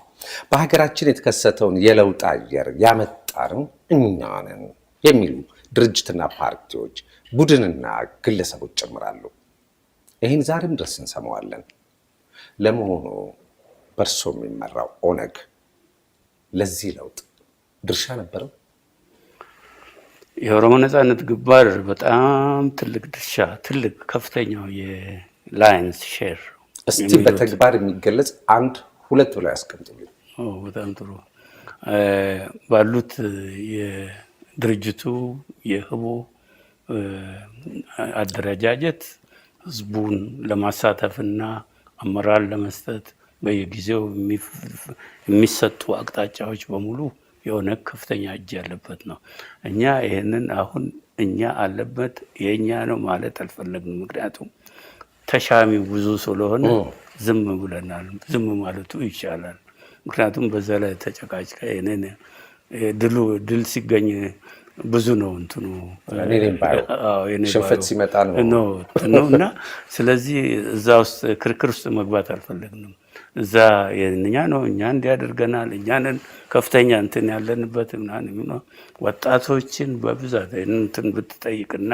በሀገራችን የተከሰተውን የለውጥ አየር ያመጣነው እኛ ነን የሚሉ ድርጅትና ፓርቲዎች፣ ቡድንና ግለሰቦች ጨምራሉ። ይህን ዛሬም ድረስ እንሰማዋለን። ለመሆኑ በእርሶ የሚመራው ኦነግ ለዚህ ለውጥ ድርሻ ነበረው? የኦሮሞ ነጻነት ግንባር በጣም ትልቅ ድርሻ ትልቅ ከፍተኛው የላይንስ ሼር። እስቲ በተግባር የሚገለጽ አንድ ሁለት ብለው ያስቀምጡልኝ። በጣም ጥሩ። ባሉት የድርጅቱ የህቦ አደረጃጀት ህዝቡን ለማሳተፍና አመራር ለመስጠት በየጊዜው የሚሰጡ አቅጣጫዎች በሙሉ የኦነግ ከፍተኛ እጅ ያለበት ነው። እኛ ይህንን አሁን እኛ አለበት የእኛ ነው ማለት አልፈለግንም። ምክንያቱም ተሻሚው ብዙ ስለሆነ ዝም ብለናል። ዝም ማለቱ ይሻላል። ምክንያቱም በዛ ላይ ተጨቃጭቃ ድል ሲገኝ ብዙ ነው እንትኑ ሽንፈት ሲመጣ ነው እና ስለዚህ እዛ ውስጥ ክርክር ውስጥ መግባት አልፈለግንም። እዛ የኛ ነው እኛ እንዲያደርገናል እኛንን ከፍተኛ እንትን ያለንበት ምናምን ወጣቶችን በብዛት እንትን ብትጠይቅና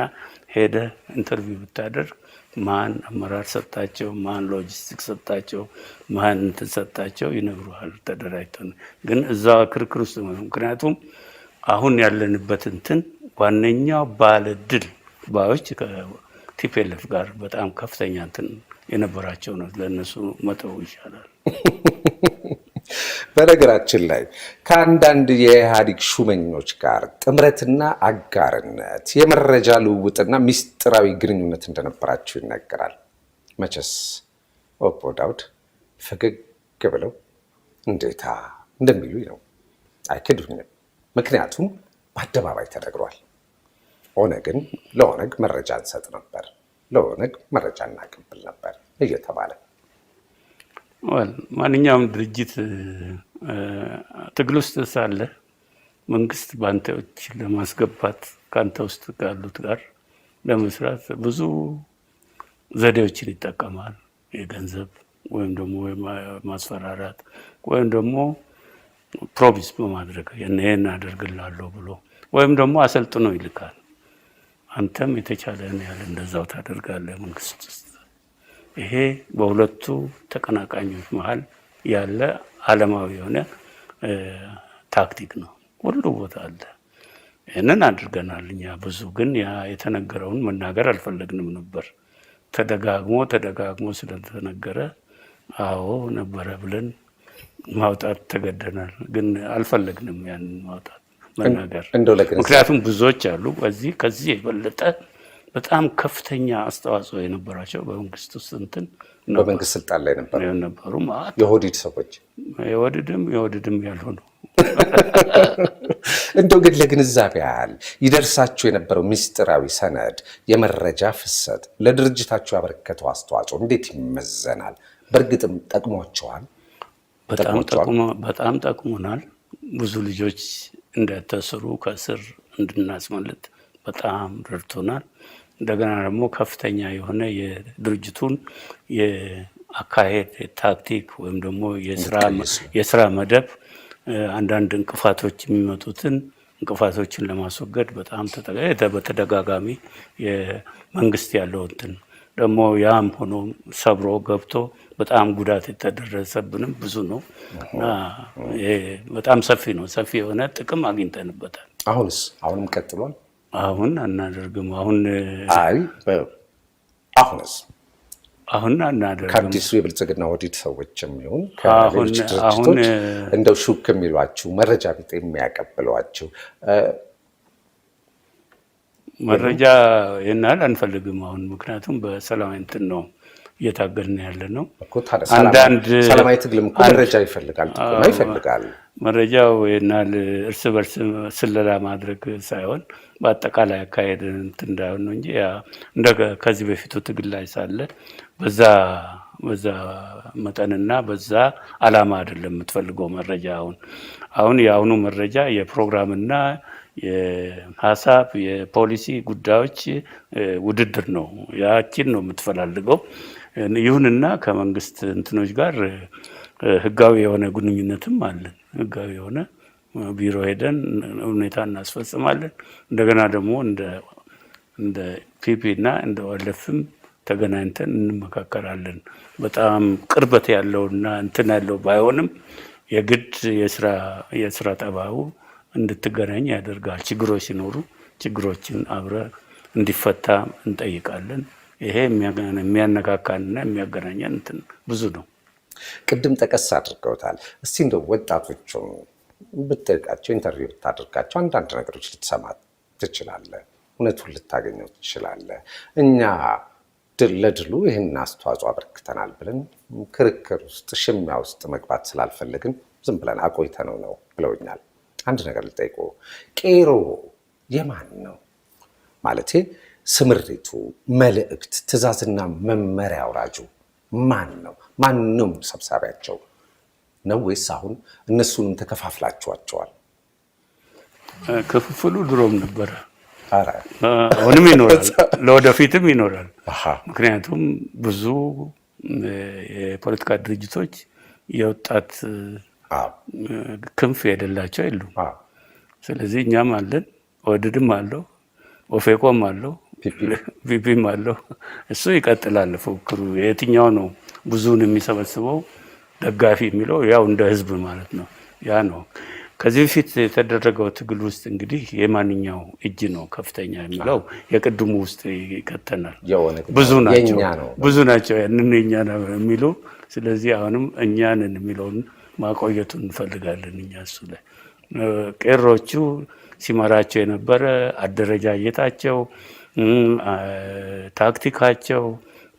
ሄደ ኢንተርቪው ብታደርግ ማን አመራር ሰጣቸው፣ ማን ሎጂስቲክ ሰጣቸው፣ ማን እንትን ሰጣቸው ይነግሩሃል። ተደራጅተን ግን እዛ ክርክር ውስጥ ምክንያቱም አሁን ያለንበት እንትን ዋነኛው ባለ ድል ባዮች ከቲፒኤልኤፍ ጋር በጣም ከፍተኛ እንትን የነበራቸው ነው። ለነሱ መተው ይሻላል። በነገራችን ላይ ከአንዳንድ የኢህአዴግ ሹመኞች ጋር ጥምረትና አጋርነት፣ የመረጃ ልውውጥና ሚስጥራዊ ግንኙነት እንደነበራቸው ይነገራል። መቼስ ኦቦ ዳውድ ፈገግ ብለው እንዴታ እንደሚሉ ነው አይክዱኝም። ምክንያቱም በአደባባይ ተነግሯል። ኦነግን ለኦነግ መረጃ እንሰጥ ነበር፣ ለኦነግ መረጃ እናቀብል ነበር እየተባለ ማንኛውም ድርጅት ትግል ውስጥ ሳለ መንግስት በአንተዎች ለማስገባት ከአንተ ውስጥ ካሉት ጋር ለመስራት ብዙ ዘዴዎችን ይጠቀማል። የገንዘብ ወይም ደግሞ ማስፈራራት ወይም ደግሞ ፕሮሚስ በማድረግ ይሄን አደርግልሃለሁ ብሎ ወይም ደግሞ አሰልጥኖ ይልካል። አንተም የተቻለን ያህል እንደዛው ታደርጋለህ መንግስት ውስጥ። ይሄ በሁለቱ ተቀናቃኞች መሃል ያለ ዓለማዊ የሆነ ታክቲክ ነው። ሁሉ ቦታ አለ። ይህንን አድርገናል እኛ ብዙ። ግን ያ የተነገረውን መናገር አልፈለግንም ነበር። ተደጋግሞ ስለተነገረ አዎ ነበረ ብለን ማውጣት ተገደናል። ግን አልፈለግንም ያንን ማውጣት መናገር። ምክንያቱም ብዙዎች አሉ ከዚህ የበለጠ በጣም ከፍተኛ አስተዋጽኦ የነበራቸው በመንግስት ውስጥ እንትን በመንግስት ስልጣን ላይ ነበሩ የኦህዴድ ሰዎች የኦህዴድም ያልሆኑ እንደው ግን ለግንዛቤ ያህል ይደርሳችሁ የነበረው ምስጢራዊ ሰነድ፣ የመረጃ ፍሰት ለድርጅታችሁ ያበረከተው አስተዋጽኦ እንዴት ይመዘናል? በእርግጥም ጠቅሟቸዋል? በጣም ጠቅሞናል። ብዙ ልጆች እንዳታሰሩ ከእስር እንድናስመልጥ በጣም ረድቶናል። እንደገና ደግሞ ከፍተኛ የሆነ የድርጅቱን የአካሄድ ታክቲክ ወይም ደግሞ የስራ መደብ አንዳንድ እንቅፋቶች የሚመጡትን እንቅፋቶችን ለማስወገድ በጣም በተደጋጋሚ የመንግስት ያለው እንትን ደግሞ ያም ሆኖ ሰብሮ ገብቶ በጣም ጉዳት የተደረሰብንም ብዙ ነው እና በጣም ሰፊ ነው። ሰፊ የሆነ ጥቅም አግኝተንበታል። አሁንም ቀጥሏል። አሁን አናደርግም። አሁን አናደርግም። ከአዲሱ የብልጽግና ኦህዴድ ሰዎችም ይሁን ከሌሎች ድርጅቶች እንደው ሹክ የሚሏችሁ መረጃ ቢጤ የሚያቀብሏችሁ መረጃ ይናል አንፈልግም አሁን። ምክንያቱም በሰላማዊ እንትን ነው እየታገልን ያለ ነው። አንዳንድ ሰላማዊ ትግልም እኮ መረጃ ይፈልጋል፣ ጥቆማ ይፈልጋል። መረጃው ይናል እርስ በርስ ስለላ ማድረግ ሳይሆን በአጠቃላይ አካሄድ እንትን እንዳይሆን ነው እንጂ እንደ ከዚህ በፊቱ ትግል ላይ ሳለ በዛ መጠንና በዛ አላማ አይደለም የምትፈልገው መረጃ። አሁን የአሁኑ መረጃ የፕሮግራምና የሀሳብ የፖሊሲ ጉዳዮች ውድድር ነው። ያችን ነው የምትፈላልገው። ይሁንና ከመንግስት እንትኖች ጋር ህጋዊ የሆነ ግንኙነትም አለን። ህጋዊ የሆነ ቢሮ ሄደን ሁኔታ እናስፈጽማለን። እንደገና ደግሞ እንደ ፒፒ እና እንደ ወለፍም ተገናኝተን እንመካከራለን። በጣም ቅርበት ያለውና እንትን ያለው ባይሆንም የግድ የስራ ጠባዩ እንድትገናኝ ያደርጋል። ችግሮች ሲኖሩ ችግሮችን አብረ እንዲፈታ እንጠይቃለን። ይሄ የሚያነካካንና የሚያገናኘን እንትን ብዙ ነው። ቅድም ጠቀስ አድርገውታል። እስቲ እንደው ወጣቶቹን ብትጠይቃቸው፣ ኢንተርቪው ብታደርጋቸው አንዳንድ ነገሮች ልትሰማ ትችላለህ፣ እውነቱን ልታገኘው ትችላለህ። እኛ ለድሉ ይህን አስተዋጽኦ አበርክተናል ብለን ክርክር ውስጥ ሽሚያ ውስጥ መግባት ስላልፈለግን ዝም ብለን አቆይተነው ነው ብለውኛል። አንድ ነገር ልጠይቆ፣ ቄሮ የማን ነው? ማለቴ ስምሪቱ፣ መልእክት፣ ትዕዛዝና መመሪያ አውራጁ ማን ነው? ማንም ሰብሳቢያቸው ነው ወይስ አሁን እነሱንም ተከፋፍላችኋቸዋል? ክፍፍሉ ድሮም ነበረ፣ አሁንም ይኖራል፣ ለወደፊትም ይኖራል። ምክንያቱም ብዙ የፖለቲካ ድርጅቶች የወጣት ክንፍ የሌላቸው የሉም። ስለዚህ እኛም አለን፣ ኦህዴድም አለው፣ ኦፌኮም አለው፣ ፒፒም አለው። እሱ ይቀጥላል ፉክክሩ። የትኛው ነው ብዙውን የሚሰበስበው ደጋፊ የሚለው ያው እንደ ህዝብ ማለት ነው። ያ ነው። ከዚህ በፊት የተደረገው ትግል ውስጥ እንግዲህ የማንኛው እጅ ነው ከፍተኛ የሚለው የቅድሙ ውስጥ ይከተናል። ብዙ ናቸው ያንን እኛ ነው የሚሉ። ስለዚህ አሁንም እኛንን የሚለውን ማቆየቱን እንፈልጋለን። እኛ እሱ ላይ ቄሮቹ ሲመራቸው የነበረ አደረጃጀታቸው፣ ታክቲካቸው፣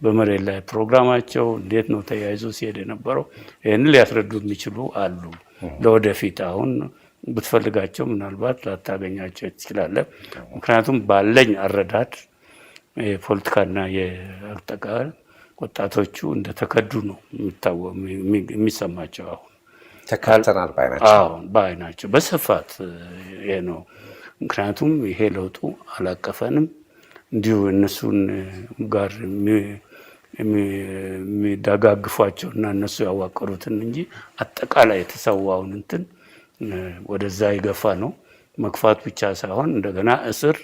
በመሬት ላይ ፕሮግራማቸው እንዴት ነው ተያይዞ ሲሄድ የነበረው ይህንን ሊያስረዱ የሚችሉ አሉ። ለወደፊት አሁን ብትፈልጋቸው ምናልባት ላታገኛቸው ትችላለህ። ምክንያቱም ባለኝ አረዳድ የፖለቲካና የአጠቃላይ ወጣቶቹ እንደተከዱ ነው የሚሰማቸው። አሁን ተካተናል ባይ ናቸው በስፋት ይሄ ነው። ምክንያቱም ይሄ ለውጡ አላቀፈንም፣ እንዲሁ እነሱን ጋር የሚደጋግፏቸው እና እነሱ ያዋቀሩትን እንጂ አጠቃላይ የተሰዋውን እንትን ወደዛ ይገፋ ነው። መግፋት ብቻ ሳይሆን እንደገና እስር፣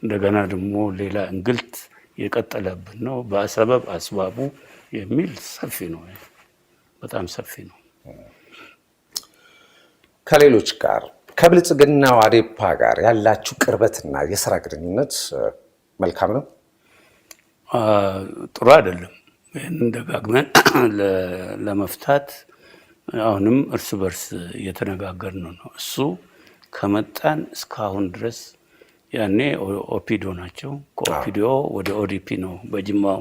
እንደገና ደግሞ ሌላ እንግልት የቀጠለብን ነው። በሰበብ አስባቡ የሚል ሰፊ ነው፣ በጣም ሰፊ ነው። ከሌሎች ጋር ከብልጽግናው አዴፓ ጋር ያላችሁ ቅርበትና የስራ ግንኙነት መልካም ነው? ጥሩ አይደለም። ይህንን ደጋግመን ለመፍታት አሁንም እርስ በርስ እየተነጋገርን ነው። እሱ ከመጣን እስካሁን ድረስ ያኔ ኦፒዶ ናቸው፣ ከኦፒዲዮ ወደ ኦዲፒ ነው በጅማው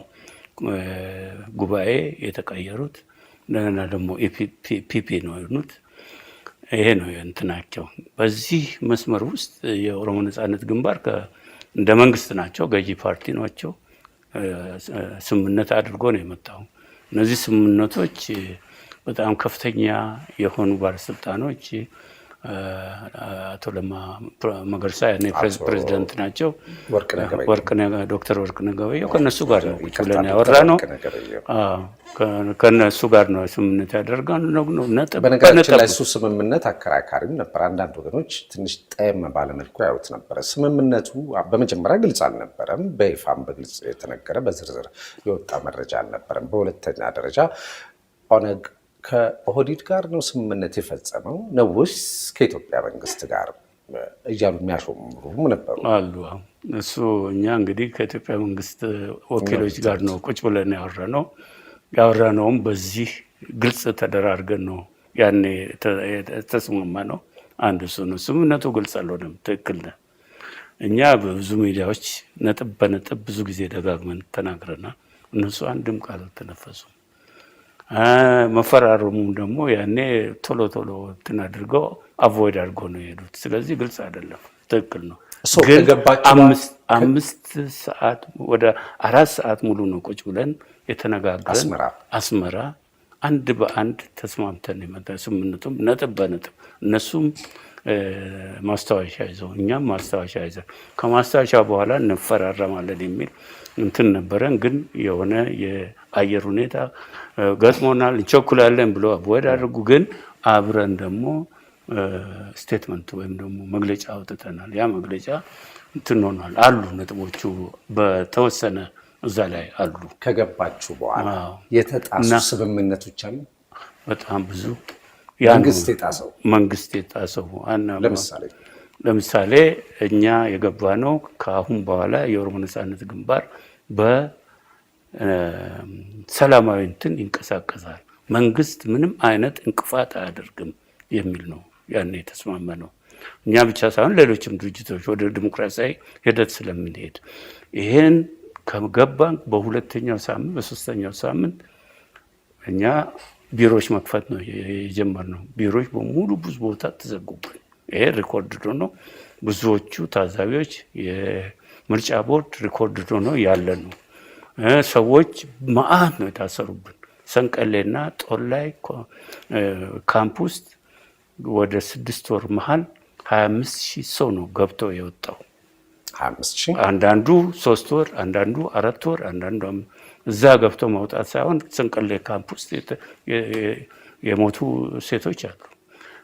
ጉባኤ የተቀየሩት። እንደገና ደግሞ ፒፒ ነው የሆኑት። ይሄ ነው እንትናቸው። በዚህ መስመር ውስጥ የኦሮሞ ነጻነት ግንባር እንደ መንግስት ናቸው፣ ገዢ ፓርቲ ናቸው። ስምምነት አድርጎ ነው የመጣው። እነዚህ ስምምነቶች በጣም ከፍተኛ የሆኑ ባለስልጣኖች አቶ ለማ መገርሳ ያኔ ፕሬዚደንት ናቸው፣ ዶክተር ወርቅነህ ገበየሁ ከነሱ ጋር ነው ቁጭ ብለን ያወራነው። ከነሱ ጋር ነው ስምምነት ያደረግነው። በነገራችን ላይ እሱ ስምምነት አከራካሪም ነበር። አንዳንድ ወገኖች ትንሽ ጠየም ባለመልኩ ያዩት ነበረ። ስምምነቱ በመጀመሪያ ግልጽ አልነበረም፣ በይፋም በግልጽ የተነገረ በዝርዝር የወጣ መረጃ አልነበረም። በሁለተኛ ደረጃ ኦነግ ከኦህዴድ ጋር ነው ስምምነት የፈጸመው ነው ወይስ ከኢትዮጵያ መንግስት ጋር እያሉ የሚያሾሙም ነበሩ አሉ። እሱ እኛ እንግዲህ ከኢትዮጵያ መንግስት ወኪሎች ጋር ነው ቁጭ ብለን ያወራነውም በዚህ ግልጽ ተደራርገን ነው ያኔ ተስማማ ነው። አንድ እሱ ነው። ስምምነቱ ግልጽ አልሆነም። ትክክል ነህ። እኛ በብዙ ሚዲያዎች ነጥብ በነጥብ ብዙ ጊዜ ደጋግመን ተናግረናል። እነሱ አንድም ቃል አልተነፈሱም። መፈራረሙ ደግሞ ያኔ ቶሎ እንትን አድርገው አቮይድ አድርገው ነው የሄዱት። ስለዚህ ግልጽ አይደለም። ትክክል ነው። ግን 5 ሰዓት ወደ 4 ሰዓት ሙሉ ነው ቁጭ ብለን የተነጋገረን። አስመራ አንድ በአንድ ተስማምተን የመጣ ስምምነቱም ነጥብ በነጥብ እነሱም ማስታወሻ ይዘው እኛም ማስታወሻ ይዘን ከማስታወሻ በኋላ እንፈራረማለን የሚል እንትን ነበረን። ግን የሆነ የአየር ሁኔታ ገጥሞናል፣ እንቸኩላለን ብሎ አቦድ አድርጉ። ግን አብረን ደግሞ ስቴትመንት ወይም ደግሞ መግለጫ አውጥተናል። ያ መግለጫ እንትን ሆኗል አሉ ነጥቦቹ በተወሰነ እዛ ላይ አሉ። ከገባችሁ በኋላ የተጣሱ ስምምነቶች አሉ በጣም ብዙ። መንግስት የጣሰው ለምሳሌ እኛ የገባነው ከአሁን በኋላ የኦሮሞ ነጻነት ግንባር በሰላማዊ እንትን ይንቀሳቀሳል፣ መንግስት ምንም አይነት እንቅፋት አያደርግም የሚል ነው ያን የተስማማነው። እኛ ብቻ ሳይሆን ሌሎችም ድርጅቶች ወደ ዲሞክራሲያዊ ሂደት ስለምንሄድ ይሄን ከገባን በሁለተኛው ሳምንት በሶስተኛው ሳምንት እኛ ቢሮዎች መክፈት ነው የጀመርነው። ቢሮዎች በሙሉ ብዙ ቦታ ተዘጉብን። ይሄ ሪኮርድ ነው። ብዙዎቹ ታዛቢዎች የምርጫ ቦርድ ሪኮርድ ነው ያለ ነው። ሰዎች መዓት ነው የታሰሩብን። ሰንቀሌና ጦር ላይ ካምፕ ውስጥ ወደ 6 ወር መሃል 25,000 ሰው ነው ገብቶ የወጣው። 25,000 አንዳንዱ 3 ወር፣ አንዳንዱ 4 ወር፣ አንዳንዱ እዛ ገብቶ መውጣት ሳይሆን ሰንቀሌ ካምፕ ውስጥ የሞቱ ሴቶች አሉ።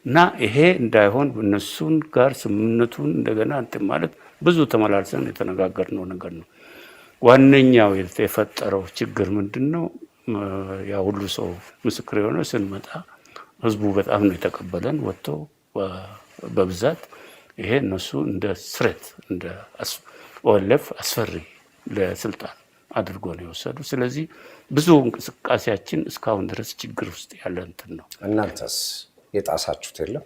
እና ይሄ እንዳይሆን እነሱን ጋር ስምምነቱን እንደገና እንትን ማለት ብዙ ተመላልሰን የተነጋገርነው ነገር ነው። ዋነኛው የፈጠረው ችግር ምንድነው? ያ ሁሉ ሰው ምስክር የሆነ ስንመጣ ህዝቡ በጣም ነው የተቀበለን ወጥቶ በብዛት። ይሄ እነሱ እንደ ስሬት እንደ ወለፍ አስፈሪ ለስልጣን አድርጎ ነው የወሰዱ። ስለዚህ ብዙ እንቅስቃሴያችን እስካሁን ድረስ ችግር ውስጥ ያለ እንትን ነው። እናንተስ የጣሳችሁት የለም?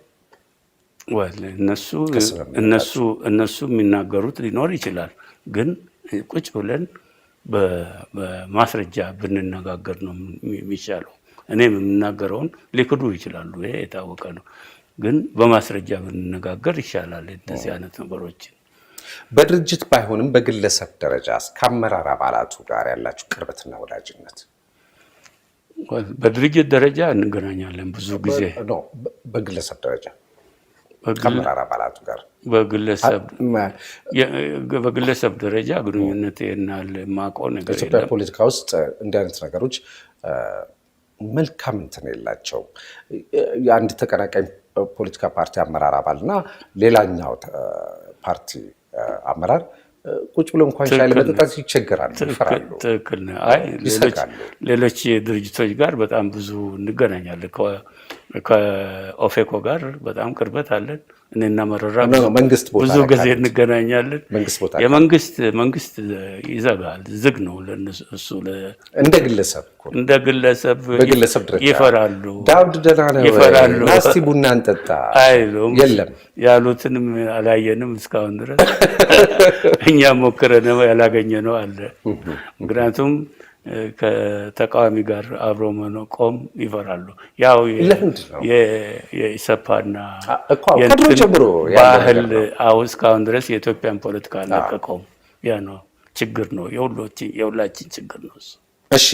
እነሱ የሚናገሩት ሊኖር ይችላል። ግን ቁጭ ብለን በማስረጃ ብንነጋገር ነው የሚሻለው። እኔም የምናገረውን ሊክዱ ይችላሉ፣ ይሄ የታወቀ ነው። ግን በማስረጃ ብንነጋገር ይሻላል እንደዚህ አይነት ነገሮችን። በድርጅት ባይሆንም በግለሰብ ደረጃ ከአመራር አባላቱ ጋር ያላችሁ ቅርበትና ወዳጅነት? በድርጅት ደረጃ እንገናኛለን ብዙ ጊዜ። በግለሰብ ደረጃ ከአመራር አባላቱ ጋር በግለሰብ ደረጃ ግንኙነት የናል ማቆ ነገር የለም። ኢትዮጵያ ፖለቲካ ውስጥ እንዲህ አይነት ነገሮች መልካም እንትን የላቸው። የአንድ ተቀናቃኝ ፖለቲካ ፓርቲ አመራር አባልና ሌላኛው ፓርቲ አመራር ቁጭ ብሎ እንኳን ሻይ ለመጠጣት ይቸገራሉ፣ ይፈራሉ። ትክክል ነው። ሌሎች ድርጅቶች ጋር በጣም ብዙ እንገናኛለን። ከኦፌኮ ጋር በጣም ቅርበት አለን። እኔና መረራ ብዙ ጊዜ እንገናኛለን። የመንግስት ይዘጋል፣ ዝግ ነው ለእሱ። እንደ ግለሰብ ይፈራሉ። ዳውድ ደህና ነህ ይፈራሉ። እስቲ ቡና እንጠጣ አይሉም። የለም ያሉትንም አላየንም እስካሁን ድረስ። እኛ ሞክረነው ያላገኘነው አለ። ምክንያቱም ከተቃዋሚ ጋር አብሮ መቆም ይፈራሉ። ያው የኢሰፓና ባህል እስካሁን ድረስ የኢትዮጵያን ፖለቲካ አላቀቀውም። ያ ነው ችግር ነው፣ የሁላችን ችግር ነው እሱ። እሺ፣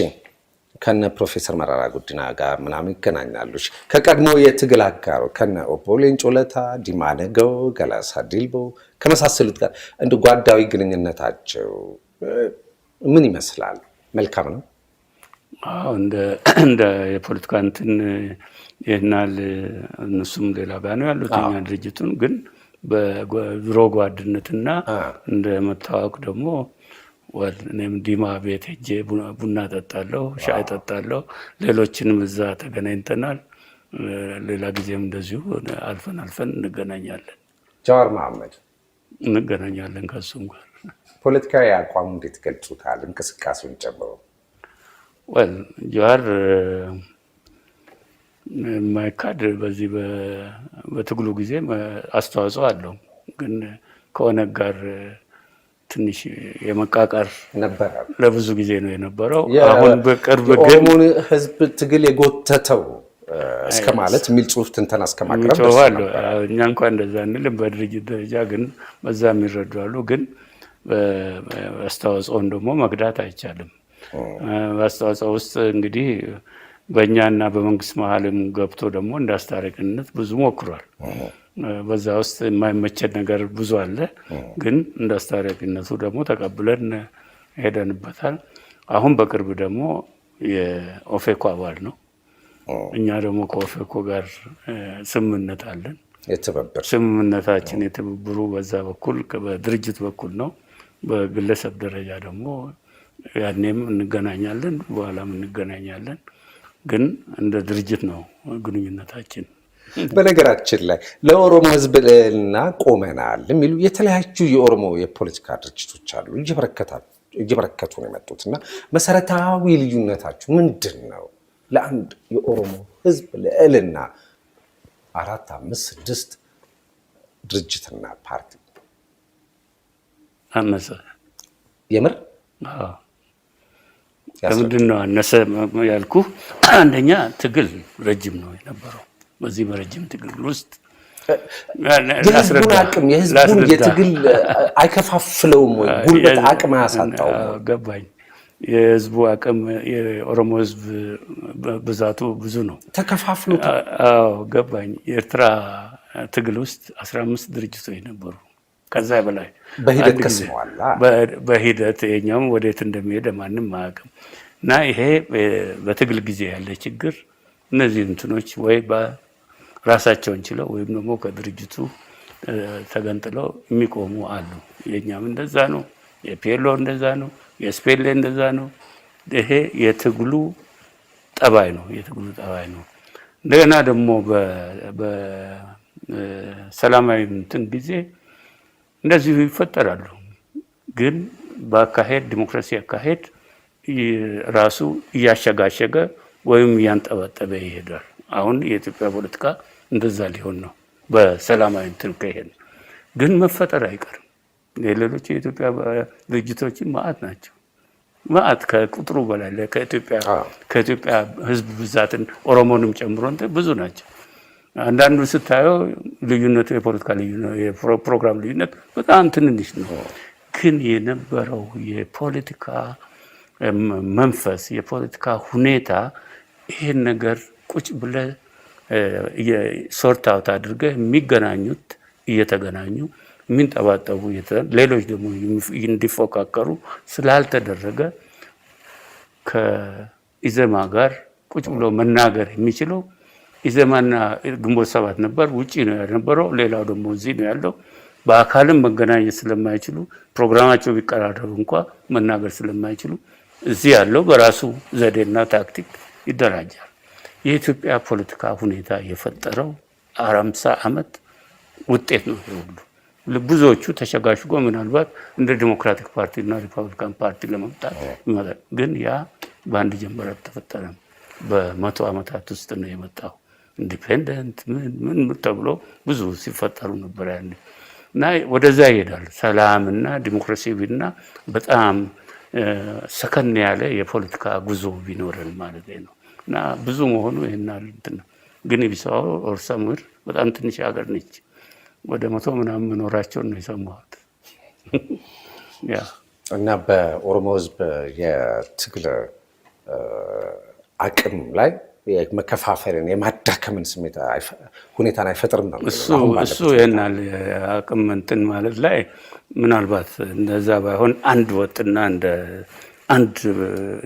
ከነ ፕሮፌሰር መረራ ጉዲና ጋር ምናምን ይገናኛሉ። ከቀድሞ የትግል አጋሩ ከነ ኦቦ ሌንጮ ለታ፣ ዲማ ነገው፣ ገላሳ ዲልቦ ከመሳሰሉት ጋር እንደ ጓዳዊ ግንኙነታቸው ምን ይመስላል? መልካም ነው። እንደ የፖለቲካ እንትን ይህናል። እነሱም ሌላ ጋር ነው ያሉት፣ እኛ ድርጅቱን ግን በድሮ ጓድነትና እንደ መታወቅ ደግሞ እኔም ዲማ ቤት ሄጄ ቡና ጠጣለሁ፣ ሻይ ጠጣለሁ። ሌሎችንም እዛ ተገናኝተናል። ሌላ ጊዜም እንደዚሁ አልፈን እንገናኛለን። ጃዋር መሐመድ እንገናኛለን ከሱም ጋር። ፖለቲካዊ አቋሙ እንዴት ገልጹታል? እንቅስቃሴውን ጨምሮ ጃዋር የማይካድ በዚህ በትግሉ ጊዜ አስተዋጽኦ አለው። ግን ከኦነግ ጋር ትንሽ የመቃቃር ነበረ። ለብዙ ጊዜ ነው የነበረው። አሁን በቅርብ ግን የኦሮሞን ህዝብ ትግል የጎተተው እስከ ማለት የሚል ጽሁፍ ትንተና እስከ ማቅረብ እኛ እንኳን እንደዛ እንልም በድርጅት ደረጃ ግን በዛ የሚረዱ አሉ። ግን አስተዋጽኦን ደግሞ መግዳት አይቻልም። በአስተዋጽኦ ውስጥ እንግዲህ በእኛና በመንግስት መሀልም ገብቶ ደግሞ እንዳስታረቅነት ብዙ ሞክሯል። በዛ ውስጥ የማይመቸን ነገር ብዙ አለ። ግን እንዳስታረቅነቱ ደግሞ ተቀብለን ሄደንበታል። አሁን በቅርብ ደግሞ የኦፌኮ አባል ነው። እኛ ደግሞ ከኦፌኮ ጋር ስምምነት አለን። ስምምነታችን የትብብሩ በዛ በኩል በድርጅት በኩል ነው። በግለሰብ ደረጃ ደግሞ ያኔም እንገናኛለን፣ በኋላም እንገናኛለን። ግን እንደ ድርጅት ነው ግንኙነታችን። በነገራችን ላይ ለኦሮሞ ህዝብና ቆመናል የሚሉ የተለያዩ የኦሮሞ የፖለቲካ ድርጅቶች አሉ። እየበረከቱ ነው የመጡት እና መሰረታዊ ልዩነታችሁ ምንድን ነው? ለአንድ የኦሮሞ ህዝብ ልዕልና 4፣ 5፣ 6 ድርጅትና ፓርቲ አነሰ። የምር ለምንድን ነው አነሰ ያልኩ? አንደኛ ትግል ረጅም ነው የነበረው። በዚህ በረጅም ትግል ውስጥ የህዝቡን የትግል አይከፋፍለውም ወይ? ጉልበት አቅም አያሳጣውም? ገባኝ። የህዝቡ አቅም የኦሮሞ ህዝብ ብዛቱ ብዙ ነው። ተከፋፍሉት? አዎ ገባኝ። የኤርትራ ትግል ውስጥ 15 ድርጅቶች ነበሩ። ከዛ በላይ በሂደት ከስመዋል። በሂደት የኛውም ወዴት እንደሚሄድ ማንም አያውቅም። እና ይሄ በትግል ጊዜ ያለ ችግር እነዚህ እንትኖች ወይ ራሳቸውን ችለው ወይም ደግሞ ከድርጅቱ ተገንጥለው የሚቆሙ አሉ። የኛም እንደዛ ነው። የፒኤልኦ እንደዛ ነው። የስፔሌ እንደዛ ነው። ይሄ የትግሉ ጠባይ ነው። እንደገና ደግሞ በሰላማዊ እንትን ጊዜ እንደዚሁ ይፈጠራሉ። ግን በአካሄድ ዲሞክራሲ አካሄድ ራሱ እያሸጋሸገ ወይም እያንጠባጠበ ይሄዳል። አሁን የኢትዮጵያ ፖለቲካ እንደዛ ሊሆን ነው። በሰላማዊ እንትን ከሄድ ግን መፈጠር አይቀርም። የሌሎች የኢትዮጵያ ድርጅቶችን ማዕት ናቸው። ማዕት ከቁጥሩ በላይ ከኢትዮጵያ ህዝብ ብዛትን ኦሮሞንም ጨምሮ ብዙ ናቸው። አንዳንዱ ስታየው ልዩነቱ የፖለቲካ ልዩነት የፕሮግራም ልዩነት በጣም ትንንሽ ነው። ግን የነበረው የፖለቲካ መንፈስ የፖለቲካ ሁኔታ ይሄን ነገር ቁጭ ብለህ ሶርት አውት አድርገህ የሚገናኙት እየተገናኙ የሚንጠባጠቡ ሌሎች ደግሞ እንዲፎካከሩ ስላልተደረገ ከኢዘማ ጋር ቁጭ ብሎ መናገር የሚችለው ኢዘማና ግንቦት ሰባት ነበር። ውጪ ነው የነበረው። ሌላው ደግሞ እዚህ ነው ያለው። በአካልም መገናኘት ስለማይችሉ ፕሮግራማቸው ቢቀራረቡ እንኳ መናገር ስለማይችሉ እዚህ ያለው በራሱ ዘዴና ታክቲክ ይደራጃል። የኢትዮጵያ ፖለቲካ ሁኔታ የፈጠረው 50 ዓመት ውጤት ነው ሁሉ። ብዙዎቹ ተሸጋሽጎ ምናልባት እንደ ዲሞክራቲክ ፓርቲ እና ሪፐብሊካን ፓርቲ ለመምጣት ይመጣል። ግን ያ በአንድ ጀንበር አልተፈጠረም። በ100 ዓመታት ውስጥ ነው የመጣው። ኢንዲፔንደንት ምን ተብሎ ብዙ ሲፈጠሩ ነበር ያኔ እና ወደዛ ይሄዳል። ሰላምና ዲሞክራሲያዊና በጣም ሰከን ያለ የፖለቲካ ጉዞ ቢኖረን ማለት ነው። እና ብዙ መሆኑ ይሄናል እንትን ነው። ግን ኢብሳው ኦርሳሙር በጣም ትንሽ ሀገር ነች። ወደ 100 ምናምን መኖራቸውን ነው የሰማሁት። ያ እና በኦሮሞ ህዝብ የትግል አቅም ላይ መከፋፈልን የማዳከምን ስሜት ሁኔታን አይፈጥርም ነው እሱ ይሄናል አቅም እንትን ማለት ላይ ምናልባት እንደዛ ባይሆን አንድ ወጥና እንደ አንድ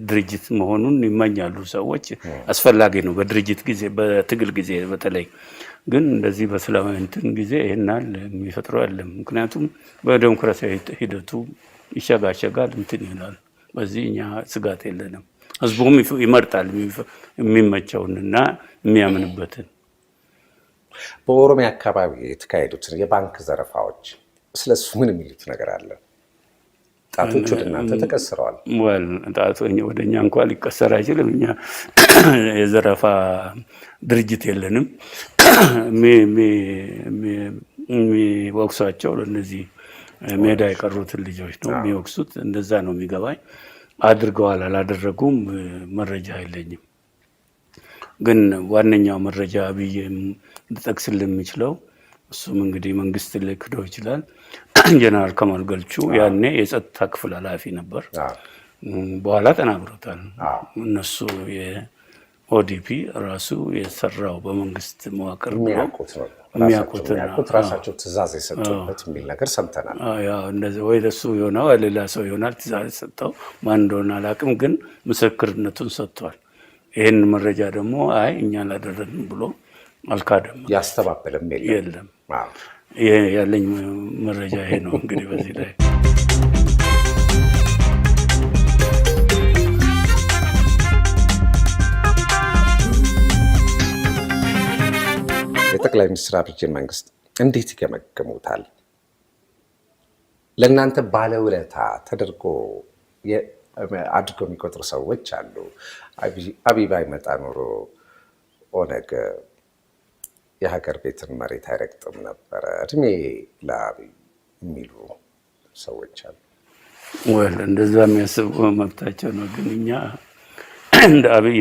ድርጅት መሆኑን ይመኛሉ ሰዎች። አስፈላጊ ነው በድርጅት ጊዜ በትግል ጊዜ በተለይ። ግን እንደዚህ በሰላማዊ እንትን ጊዜ ይሄናል የሚፈጥረው አይደለም። ምክንያቱም በዲሞክራሲያዊ ሂደቱ ይሸጋሸጋል እንትን ይላል። በዚህ እኛ ስጋት የለንም። ህዝቡም ይመርጣል የሚመቸውንና የሚያምንበትን። በኦሮሚያ አካባቢ የተካሄዱትን የባንክ ዘረፋዎች ስለሱ ምን የሚሉት ነገር አለ? ጣቶች ወደ እናንተ ተቀስረዋል። ጣቶ ወደ እኛ እንኳን ሊቀሰር አይችልም። እኛ የዘረፋ ድርጅት የለንም። የሚወቅሷቸው ለእነዚህ ሜዳ የቀሩትን ልጆች ነው የሚወቅሱት። እንደዛ ነው የሚገባኝ። አድርገዋል አላደረጉም መረጃ የለኝም። ግን ዋነኛው መረጃ ብዬ ልጠቅስልህ የምችለው እሱም እንግዲህ መንግስት ሊክደው ይችላል። ጀነራል ከማል ገልቹ ያኔ የጸጥታ ክፍል ኃላፊ ነበር። በኋላ ተናግሮታል። እነሱ የኦዲፒ ራሱ የሰራው በመንግስት መዋቅር የሚያውቁት ራሳቸው ትእዛዝ የሰጡበት የሚል ነገር ሰምተናል። እንደዚህ ወይ ለሱ ይሆናል ወይ ሌላ ሰው ይሆናል ትእዛዝ የሰጠው ማን እንደሆነ አላውቅም፣ ግን ምስክርነቱን ሰጥቷል። ይህን መረጃ ደግሞ አይ እኛ አላደረግንም ብሎ አልካደም፣ ያስተባበለም የለም። ያለኝ መረጃ ይሄ ነው። እንግዲህ በዚህ ላይ የጠቅላይ ሚኒስትር አብይ መንግስት እንዴት ይገመግሙታል? ለእናንተ ባለውለታ ተደርጎ አድርገው የሚቆጥሩ ሰዎች አሉ። አብይ ባይመጣ ኖሮ ኦነግ የሀገር ቤትን መሬት አይረግጥም ነበረ፣ እድሜ ለአብይ የሚሉ ሰዎች አሉ። እንደዛ የሚያስቡ መብታቸው ነው። ግን እኛ እንደ አብይ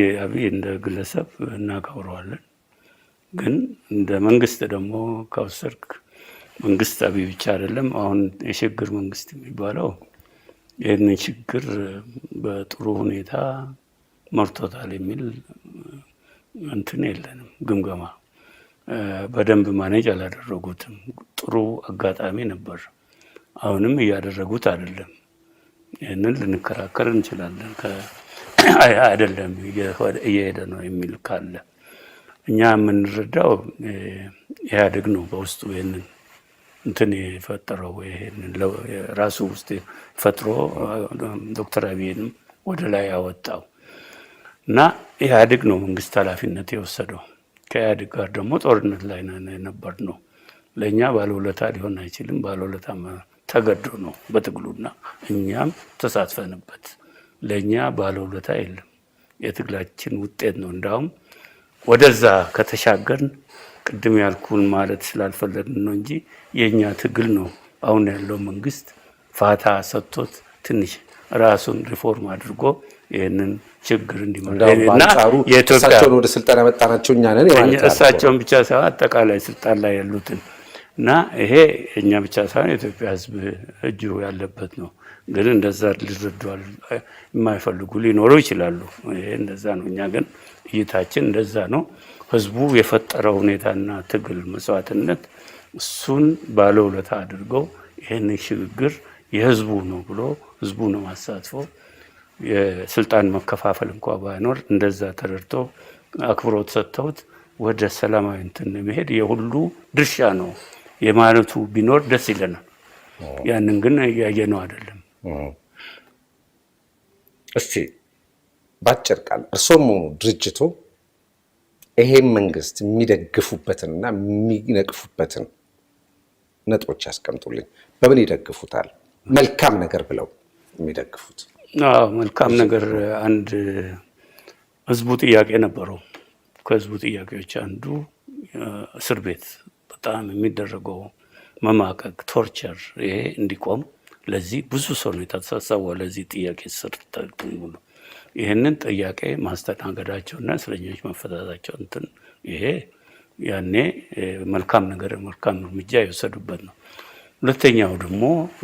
እንደ ግለሰብ እናከብረዋለን። ግን እንደ መንግስት ደግሞ ከወሰድክ መንግስት አብይ ብቻ አይደለም። አሁን የሽግግር መንግስት የሚባለው ይህንን ችግር በጥሩ ሁኔታ መርቶታል የሚል እንትን የለንም ግምገማ። በደንብ ማኔጅ አላደረጉትም። ጥሩ አጋጣሚ ነበር፣ አሁንም እያደረጉት አይደለም። ይህንን ልንከራከር እንችላለን። አይደለም እየሄደ ነው የሚል ካለ እኛ የምንረዳው ኢህአዴግ ነው በውስጡ ይህንን እንትን የፈጠረው። ይሄንን ራሱ ውስጥ ፈጥሮ ዶክተር አብይንም ወደ ላይ ያወጣው እና ኢህአዴግ ነው መንግስት ኃላፊነት የወሰደው። ከኢህአዴግ ጋር ደግሞ ጦርነት ላይ ነበር ነው። ለእኛ ባለውለታ ሊሆን አይችልም። ባለውለታ ተገዶ ነው በትግሉና እኛም ተሳትፈንበት። ለእኛ ባለውለታ የለም። የትግላችን ውጤት ነው። እንዳውም ወደዛ ከተሻገርን ቅድም ያልኩን ማለት ስላልፈለግን ነው እንጂ የኛ ትግል ነው አሁን ያለው መንግስት ፋታ ሰጥቶት ትንሽ ራሱን ሪፎርም አድርጎ ይህንን ችግር እንዲመጣና የኢትዮጵያን ወደ ስልጣን ያመጣናቸው እኛ ነን ማለት ነው። እሳቸውን ብቻ ሳይሆን አጠቃላይ ስልጣን ላይ ያሉትን እና ይሄ እኛ ብቻ ሳይሆን የኢትዮጵያ ሕዝብ እጁ ያለበት ነው። ግን እንደዛ ሊረዷል የማይፈልጉ ሊኖሩ ይችላሉ። ይሄ እንደዛ ነው። እኛ ግን እይታችን እንደዛ ነው። ህዝቡ የፈጠረው ሁኔታና ትግል መስዋዕትነት እሱን ባለውለታ አድርገው ይሄን ሽግግር የህዝቡ ነው ብሎ ህዝቡ ነው አሳትፎ የስልጣን መከፋፈል እንኳን ባይኖር እንደዛ ተረድቶ አክብሮት ሰጥተውት ወደ ሰላማዊ እንትን መሄድ የሁሉ ድርሻ ነው የማለቱ ቢኖር ደስ ይለናል። ያንን ግን ያየነው አይደለም። እስቲ ባጭር ቃል እርሶም ድርጅቱ ይሄን መንግስት የሚደግፉበትንና የሚነቅፉበትን ነጥቦች ያስቀምጡልኝ። በምን ይደግፉታል? መልካም ነገር ብለው የሚደግፉት። መልካም ነገር አንድ ህዝቡ ጥያቄ ነበረው። ከህዝቡ ጥያቄዎች አንዱ እስር ቤት በጣም የሚደረገው መማቀቅ፣ ቶርቸር ይሄ እንዲቆም ለዚህ ብዙ ሰው ነው የተሳሰበው። ለዚህ ጥያቄ ስር ተጥሙሉ ይሄንን ጥያቄ ማስተናገዳቸውና እስረኞች መፈታታቸው እንትን ይሄ ያኔ መልካም ነገር መልካም እርምጃ የወሰዱበት ነው። ሁለተኛው ደግሞ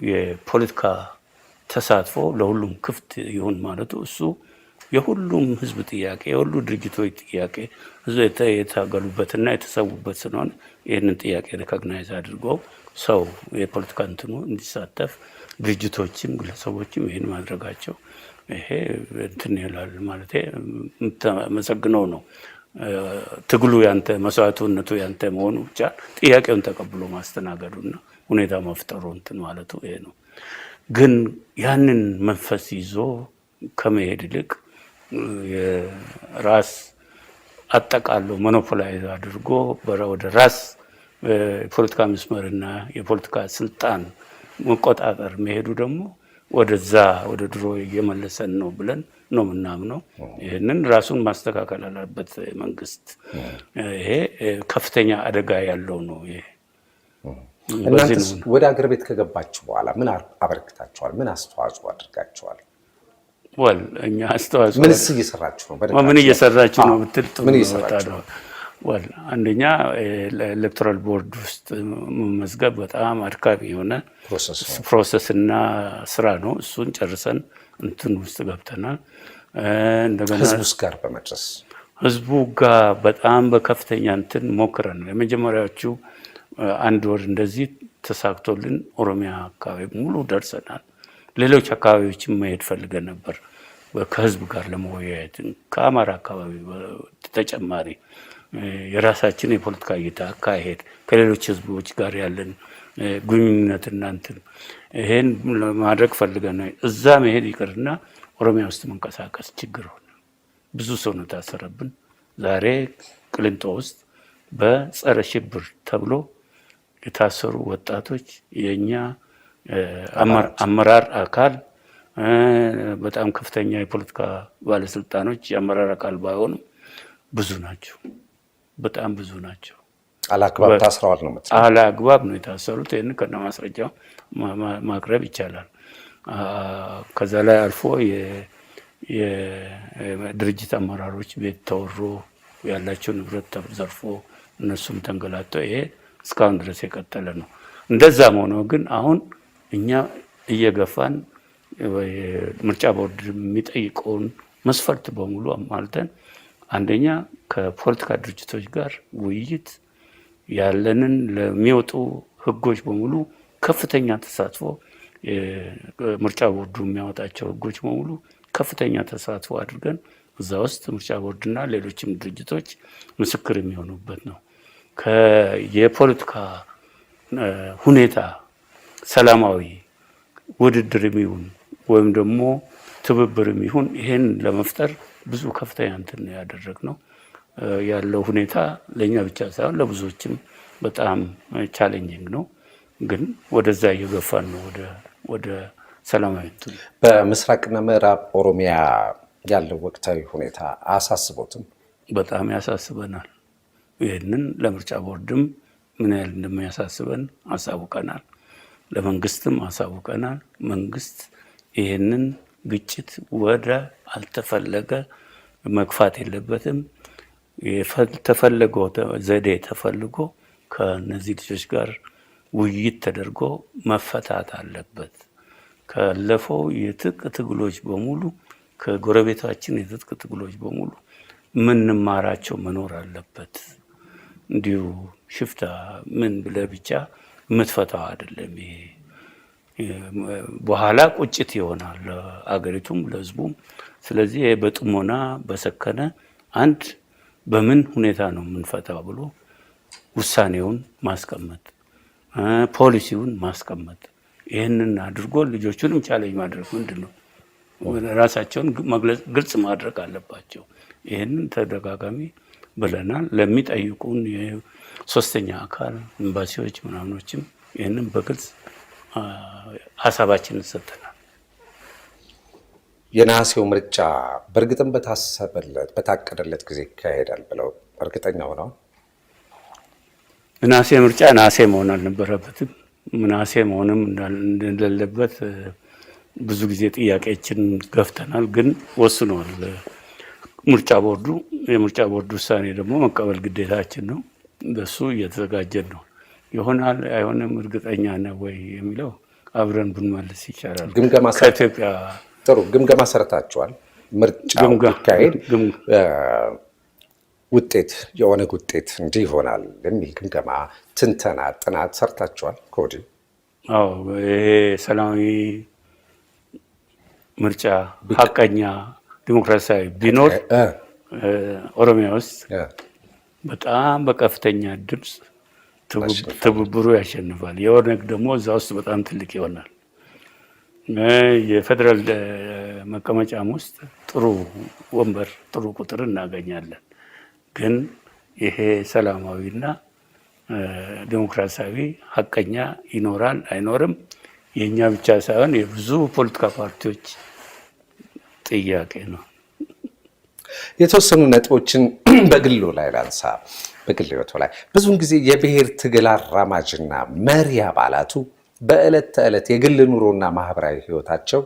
የፖለቲካ ተሳትፎ ለሁሉም ክፍት ይሁን ማለቱ እሱ የሁሉም ህዝብ ጥያቄ የሁሉ ድርጅቶች ጥያቄ ህዝብ የታገሉበትና የተሰዉበት ስለሆነ ይህንን ጥያቄ ሪኮግናይዝ አድርገው ሰው የፖለቲካ እንትኑ እንዲሳተፍ ድርጅቶችም ግለሰቦችም ይህን ማድረጋቸው ይሄ እንትን ይላል ማለት መሰግነው ነው። ትግሉ ያንተ መስዋዕትነቱ ያንተ መሆኑ ብቻ ጥያቄውን ተቀብሎ ማስተናገዱና ሁኔታ መፍጠሩ እንትን ማለቱ ይሄ ነው። ግን ያንን መንፈስ ይዞ ከመሄድ ይልቅ የራስ አጠቃሎ ሞኖፖላይዝ አድርጎ ወደ ራስ የፖለቲካ መስመርና የፖለቲካ ስልጣን መቆጣጠር መሄዱ ደግሞ ወደዛ ወደ ድሮ እየመለሰን ነው ብለን ነው ምናምነው። ይሄንን ራሱን ማስተካከል አለበት መንግስት። ይሄ ከፍተኛ አደጋ ያለው ነው። ይሄ እናንተስ ወደ አገር ቤት ከገባችሁ በኋላ ምን አበርክታችኋል? ምን አስተዋጽኦ አድርጋችኋል? ወል እኛ አስተዋጽኦ ምንስ እየሰራችሁ ነው? ምን እየሰራችሁ ነው ብትል ጥሩ ነው። ወል አንደኛ ኤሌክቶራል ቦርድ ውስጥ መመዝገብ በጣም አድካሚ የሆነ ፕሮሰስ እና ስራ ነው። እሱን ጨርሰን እንትን ውስጥ ገብተናል። እንደገና ህዝቡ ጋር በጣም በከፍተኛ እንትን ሞክረን የመጀመሪያዎቹ 1 ወር እንደዚህ ተሳክቶልን ኦሮሚያ አካባቢ ሙሉ ደርሰናል። ሌሎች አካባቢዎችም መሄድ ፈልገን ነበር ከህዝብ ጋር ለመወያየት። ከአማራ አካባቢ ተጨማሪ የራሳችን የፖለቲካ እይታ አካሄድ ከሌሎች ህዝቦች ጋር ያለን ግንኙነት እናንተን ይሄን ለማድረግ ፈልገን እዛ መሄድ ይቅርና ኦሮሚያ ውስጥ መንቀሳቀስ ችግር ሆነ። ብዙ ሰው ነው ታሰረብን። ዛሬ ቅሊንጦ ውስጥ በጸረ ሽብር ተብሎ የታሰሩ ወጣቶች የኛ አመራር አካል በጣም ከፍተኛ የፖለቲካ ባለስልጣኖች የአመራር አካል ባይሆኑም ብዙ ናቸው። በጣም ብዙ ናቸው። አላግባብ ታስረዋል ነው ማለት ነው። አላግባብ ነው የታሰሩት። ይሄን ከነ ማስረጃው ማቅረብ ይቻላል። ከዛ ላይ አልፎ የድርጅት አመራሮች ቤት ተወሮ ያላቸው ንብረት ተዘርፎ እነሱም ተንገላተው ይሄ እስካሁን ድረስ የቀጠለ ነው። እንደዛም ሆኖ ግን አሁን እኛ እየገፋን ምርጫ ቦርድ የሚጠይቀውን መስፈርት በሙሉ አሟልተን አንደኛ ከፖለቲካ ድርጅቶች ጋር ውይይት ያለንን ለሚወጡ ህጎች በሙሉ ከፍተኛ ተሳትፎ ምርጫ ቦርዱ የሚያወጣቸው ህጎች በሙሉ ከፍተኛ ተሳትፎ አድርገን እዛ ውስጥ ምርጫ ቦርድና ሌሎችም ድርጅቶች ምስክር የሚሆኑበት ነው። የፖለቲካ ሁኔታ ሰላማዊ ውድድርም ይሁን ወይም ደግሞ ትብብርም ይሁን ይሄን ለመፍጠር ብዙ ከፍተኛ እንትን ያደረግነው ያለው ሁኔታ ለኛ ብቻ ሳይሆን ለብዙዎችም በጣም ቻሌንጂንግ ነው። ግን ወደዛ እየገፋን ነው ወደ ሰላማዊ እንትን። በምስራቅና ምዕራብ ኦሮሚያ ያለው ወቅታዊ ሁኔታ አሳስቦትም? በጣም ያሳስበናል። ይህንን ለምርጫ ቦርድም ምን ያህል እንደሚያሳስበን አሳውቀናል። ለመንግስትም አሳውቀናል። መንግስት ይህንን ግጭት ወደ አልተፈለገ መግፋት የለበትም። የተፈለገው ዘዴ ተፈልጎ ከነዚህ ልጆች ጋር ውይይት ተደርጎ መፈታት አለበት። ካለፈው የትጥቅ ትግሎች በሙሉ ከጎረቤታችን የትጥቅ ትግሎች በሙሉ ምንማራቸው መኖር አለበት። እንዲሁ ሽፍታ ምን ብለህ ብቻ የምትፈታው አይደለም። ይሄ በኋላ ቁጭት ይሆናል ለአገሪቱም ለህዝቡም። ስለዚህ በጥሞና በሰከነ አንድ በምን ሁኔታ ነው የምንፈታው ብሎ ውሳኔውን ማስቀመጥ፣ ፖሊሲውን ማስቀመጥ፣ ይህንን አድርጎ ልጆቹንም ቻሌንጅ ማድረግ ምንድን ነው ራሳቸውን ግልጽ ማድረግ አለባቸው። ይህንን ተደጋጋሚ ብለናል። ለሚጠይቁን የሶስተኛ አካል ኤምባሲዎች ምናምኖችም ይህንን በግልጽ ሀሳባችንን ሰጥተናል። የነሐሴው ምርጫ በእርግጥም በታሰበለት በታቀደለት ጊዜ ይካሄዳል ብለው እርግጠኛ ሆነው? ነሐሴ ምርጫ ነሐሴ መሆን አልነበረበትም። ነሐሴ መሆንም እንደሌለበት ብዙ ጊዜ ጥያቄዎችን ገፍተናል፣ ግን ወስኗል ምርጫ ቦርዱ። የምርጫ ቦርዱ ውሳኔ ደግሞ መቀበል ግዴታችን ነው። በሱ እየተዘጋጀን ነው። ይሆናል አይሆንም እርግጠኛ ነው ወይ የሚለው አብረን ብንመልስ ይቻላል። ከኢትዮጵያ ጥሩ ግምገማ ሰርታችኋል። ምርጫው ይካሄድ ውጤት የኦነግ ውጤት እንዲህ ይሆናል የሚል ግምገማ፣ ትንተና፣ ጥናት ሰርታችኋል ከወዲሁ? አዎ፣ ይሄ ሰላማዊ ምርጫ ሀቀኛ ዲሞክራሲያዊ ቢኖር ኦሮሚያ ውስጥ በጣም በከፍተኛ ድምፅ ትብብሩ ያሸንፋል። የኦነግ ደግሞ እዛ ውስጥ በጣም ትልቅ ይሆናል። የፌደራል መቀመጫም ውስጥ ጥሩ ወንበር ጥሩ ቁጥር እናገኛለን። ግን ይሄ ሰላማዊና ዲሞክራሲያዊ ሀቀኛ ይኖራል አይኖርም የኛ ብቻ ሳይሆን የብዙ ፖለቲካ ፓርቲዎች ጥያቄ ነው። የተወሰኑ ነጥቦችን በግሉ ላይ ላንሳ። በግል ህይወቱ ላይ ብዙውን ጊዜ የብሔር ትግል አራማጅና መሪ አባላቱ በዕለት ተዕለት የግል ኑሮና ማህበራዊ ህይወታቸው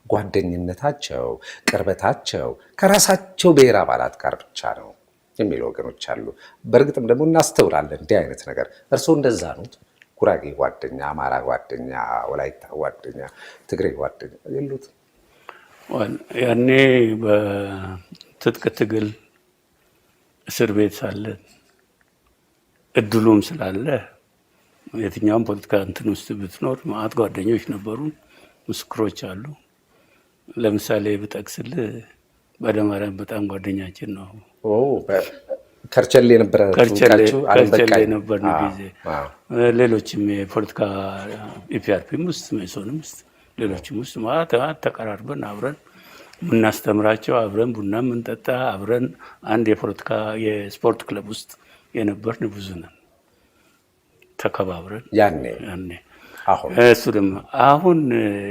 ጓደኝነታቸው፣ ቅርበታቸው ከራሳቸው ብሔር አባላት ጋር ብቻ ነው የሚሉ ወገኖች አሉ። በእርግጥም ደግሞ እናስተውላለን እንዲህ አይነት ነገር። እርስዎ እንደዛ ኖት? ጉራጌ ጓደኛ፣ አማራ ጓደኛ፣ ወላይታ ጓደኛ፣ ትግሬ ጓደኛ የሉትም? ያኔ በትጥቅ ትግል እስር ቤት ሳለን እድሉም ስላለ የትኛውም ፖለቲካ እንትን ውስጥ ብትኖር ማአት ጓደኞች ነበሩ፣ ምስክሮች አሉ። ለምሳሌ ብጠቅስልህ በደማርያም በጣም ጓደኛችን ነው። ከርቸሌ ነበረ ነበር ጊዜ። ሌሎችም የፖለቲካ ኢፒአርፒም ውስጥ ሜሶንም ውስጥ ሌሎችም ውስጥ ማለት ተቀራርበን አብረን የምናስተምራቸው አብረን ቡና የምንጠጣ አብረን አንድ የፖለቲካ የስፖርት ክለብ ውስጥ የነበርን ብዙ ነን። ተከባብረን ያኔ እሱ ደግሞ አሁን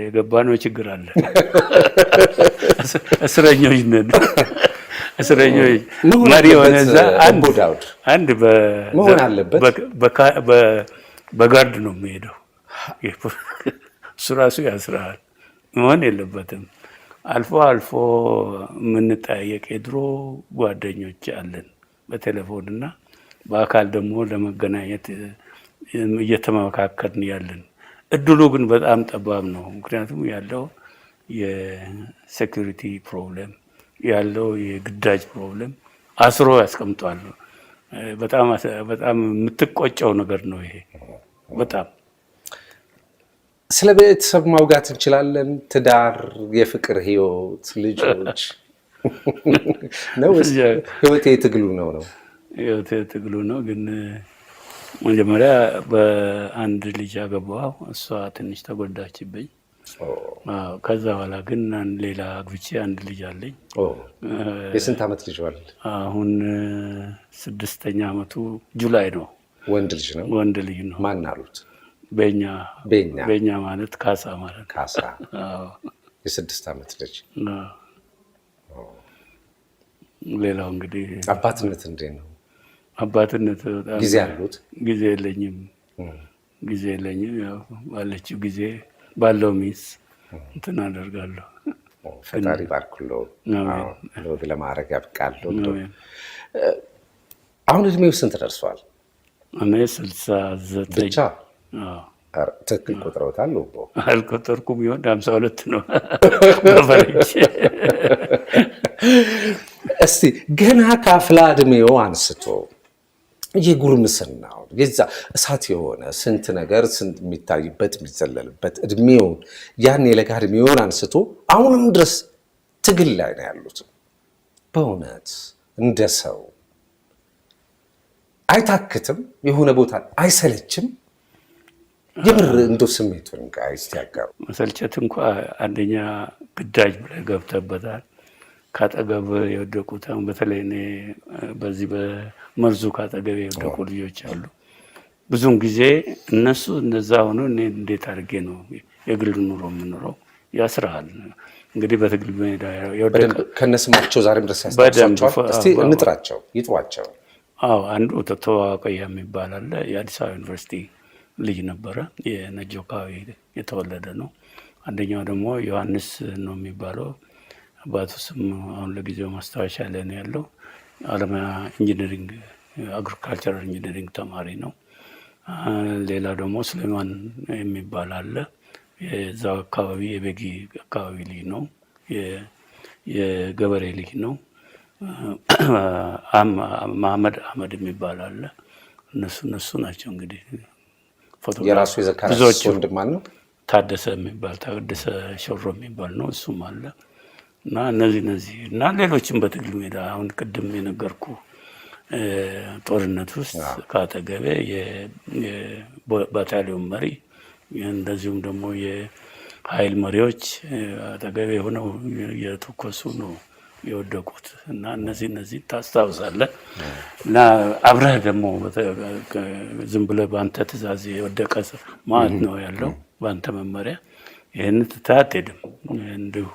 የገባነው ችግር አለ። እስረኞች ነን። እስረኞች መሪ የሆነ እዛ አንድ መሆን አለበት። በጋርድ ነው የሚሄደው። እሱ ራሱ ያስራል። መሆን የለበትም። አልፎ አልፎ የምንጠያየቅ የድሮ ጓደኞች አለን በቴሌፎንና በአካል ደግሞ ለመገናኘት እየተመካከርን ያለን። እድሉ ግን በጣም ጠባብ ነው። ምክንያቱም ያለው የሴኩሪቲ ፕሮብሌም ያለው የግዳጅ ፕሮብሌም አስሮ ያስቀምጧል። በጣም የምትቆጨው ነገር ነው ይሄ። በጣም ስለ ቤተሰብ ማውጋት እንችላለን። ትዳር፣ የፍቅር ህይወት፣ ልጆች ነው? ህይወቴ ትግሉ ነው? ህይወቴ ትግሉ ነው። ግን መጀመሪያ በአንድ ልጅ አገባሁ። እሷ ትንሽ ተጎዳችብኝ። ከዛ በኋላ ግን ሌላ አግብቼ አንድ ልጅ አለኝ። የስንት ዓመት ልጅ አለ? አሁን 6ኛ ዓመቱ ጁላይ ነው። ወንድ ልጅ ነው? ወንድ ልጅ ነው። ማን አሉት? በኛ ማለት ካሳ ማለት ካሳ። የ6 ዓመት ልጅ። ሌላው እንግዲህ አባትነት እንዴት ነው? አባትነት በጣም ጊዜ አሉት? ጊዜ የለኝም። ያው ባለችው ጊዜ ባለው ሚስ እንትን አደርጋለሁ። ፈጣሪ ባርኩሎ ለወግ ለማድረግ ያብቃሉ። አሁን እድሜው ስንት ደርሷል? እኔ 69 ብቻ። ትክክል ቆጥረውታል? አልቆጠርኩም። ይሆን 52 ነው በፈረንጅ። እስቲ ገና ከአፍላ እድሜው አንስቶ የጉርምስናው የዛ እሳት የሆነ ስንት ነገር ስንት የሚታይበት የሚዘለልበት እድሜውን ያን የለጋ እድሜውን አንስቶ አሁንም ድረስ ትግል ላይ ነው ያሉት። በእውነት እንደ ሰው አይታክትም? የሆነ ቦታ አይሰለችም? የምር እንደው ስሜቱን እስቲ ያጋሩ። መሰልቸት እንኳ አንደኛ ግዳጅ ብለህ ገብተበታል። ካጠገብ የወደቁት በተለይ እኔ በዚህ በመርዙ ካጠገብ የወደቁ ልጆች አሉ። ብዙውን ጊዜ እነሱ እንደዛ ሆኖ እኔ እንዴት አድርጌ ነው የግል ኑሮ የምኖረው? ያስራል። እንግዲህ በትግል ሜዳ የወደቀ ከነስማቸው ዛሬም ድረስ ያስታውሳቸዋል። እስቲ እንጥራቸው፣ ይጥሯቸው። አንዱ ተዋቀያ የሚባል አለ። የአዲስ አበባ ዩኒቨርሲቲ ልጅ ነበረ። የነጆ አካባቢ የተወለደ ነው። አንደኛው ደግሞ ዮሐንስ ነው የሚባለው። አባቱ ስም አሁን ለጊዜው ማስታወሻ ላይ ነው ያለው። አለማያ ኢንጂነሪንግ አግሪካልቸራል ኢንጂነሪንግ ተማሪ ነው። ሌላ ደግሞ ስሌማን የሚባል አለ። የዛው አካባቢ የቤጊ አካባቢ ልጅ ነው። የገበሬ ልጅ ነው። መሐመድ አህመድ የሚባል አለ። እነሱ ናቸው እንግዲህ የራሱ የዘካሪያስ ወንድም ነው። ታደሰ ሾሮ የሚባል ነው። እሱም አለ እና እነዚህ እና ሌሎችም በትግል ሜዳ አሁን ቅድም የነገርኩ ጦርነት ውስጥ ካጠገቤ የባታሊዮን መሪ እንደዚሁም ደግሞ የኃይል መሪዎች አጠገቤ ሆነው የተኮሱ ነው የወደቁት። እና እነዚህ ታስታውሳለህ። እና አብረህ ደግሞ ዝም ብለህ በአንተ ትእዛዝ የወደቀ ማለት ነው ያለው በአንተ መመሪያ። ይህን ትተህ አትሄድም። እንዲሁ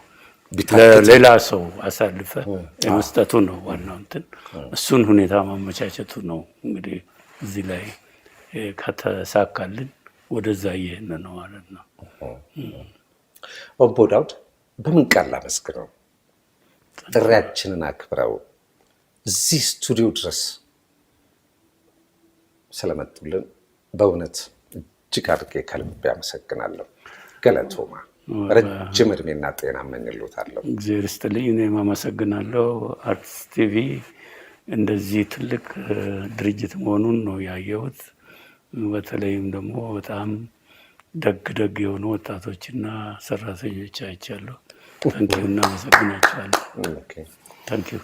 ለሌላ ሰው አሳልፈ የመስጠቱ ነው ዋናው እንትን። እሱን ሁኔታ ማመቻቸቱ ነው እንግዲህ እዚህ ላይ ከተሳካልን ወደዛ እየሄድን ነው ማለት ነው። ኦቦ ዳውድ በምን ቃል ላመስግነው? ጥሪያችንን አክብረው እዚህ ስቱዲዮ ድረስ ስለመጡልን በእውነት እጅግ አድርጌ ከልብ ያመሰግናለሁ። ገለቶማ ረጅም እድሜና ጤና እመኝልዎታለሁ። እግዚአብሔር ይስጥልኝ። እኔም አመሰግናለሁ። አርትስ ቲቪ እንደዚህ ትልቅ ድርጅት መሆኑን ነው ያየሁት። በተለይም ደግሞ በጣም ደግ የሆኑ ወጣቶችና ሰራተኞች አይቻለሁ። ታንኪዩ እና አመሰግናቸዋለሁ። ታንኪዩ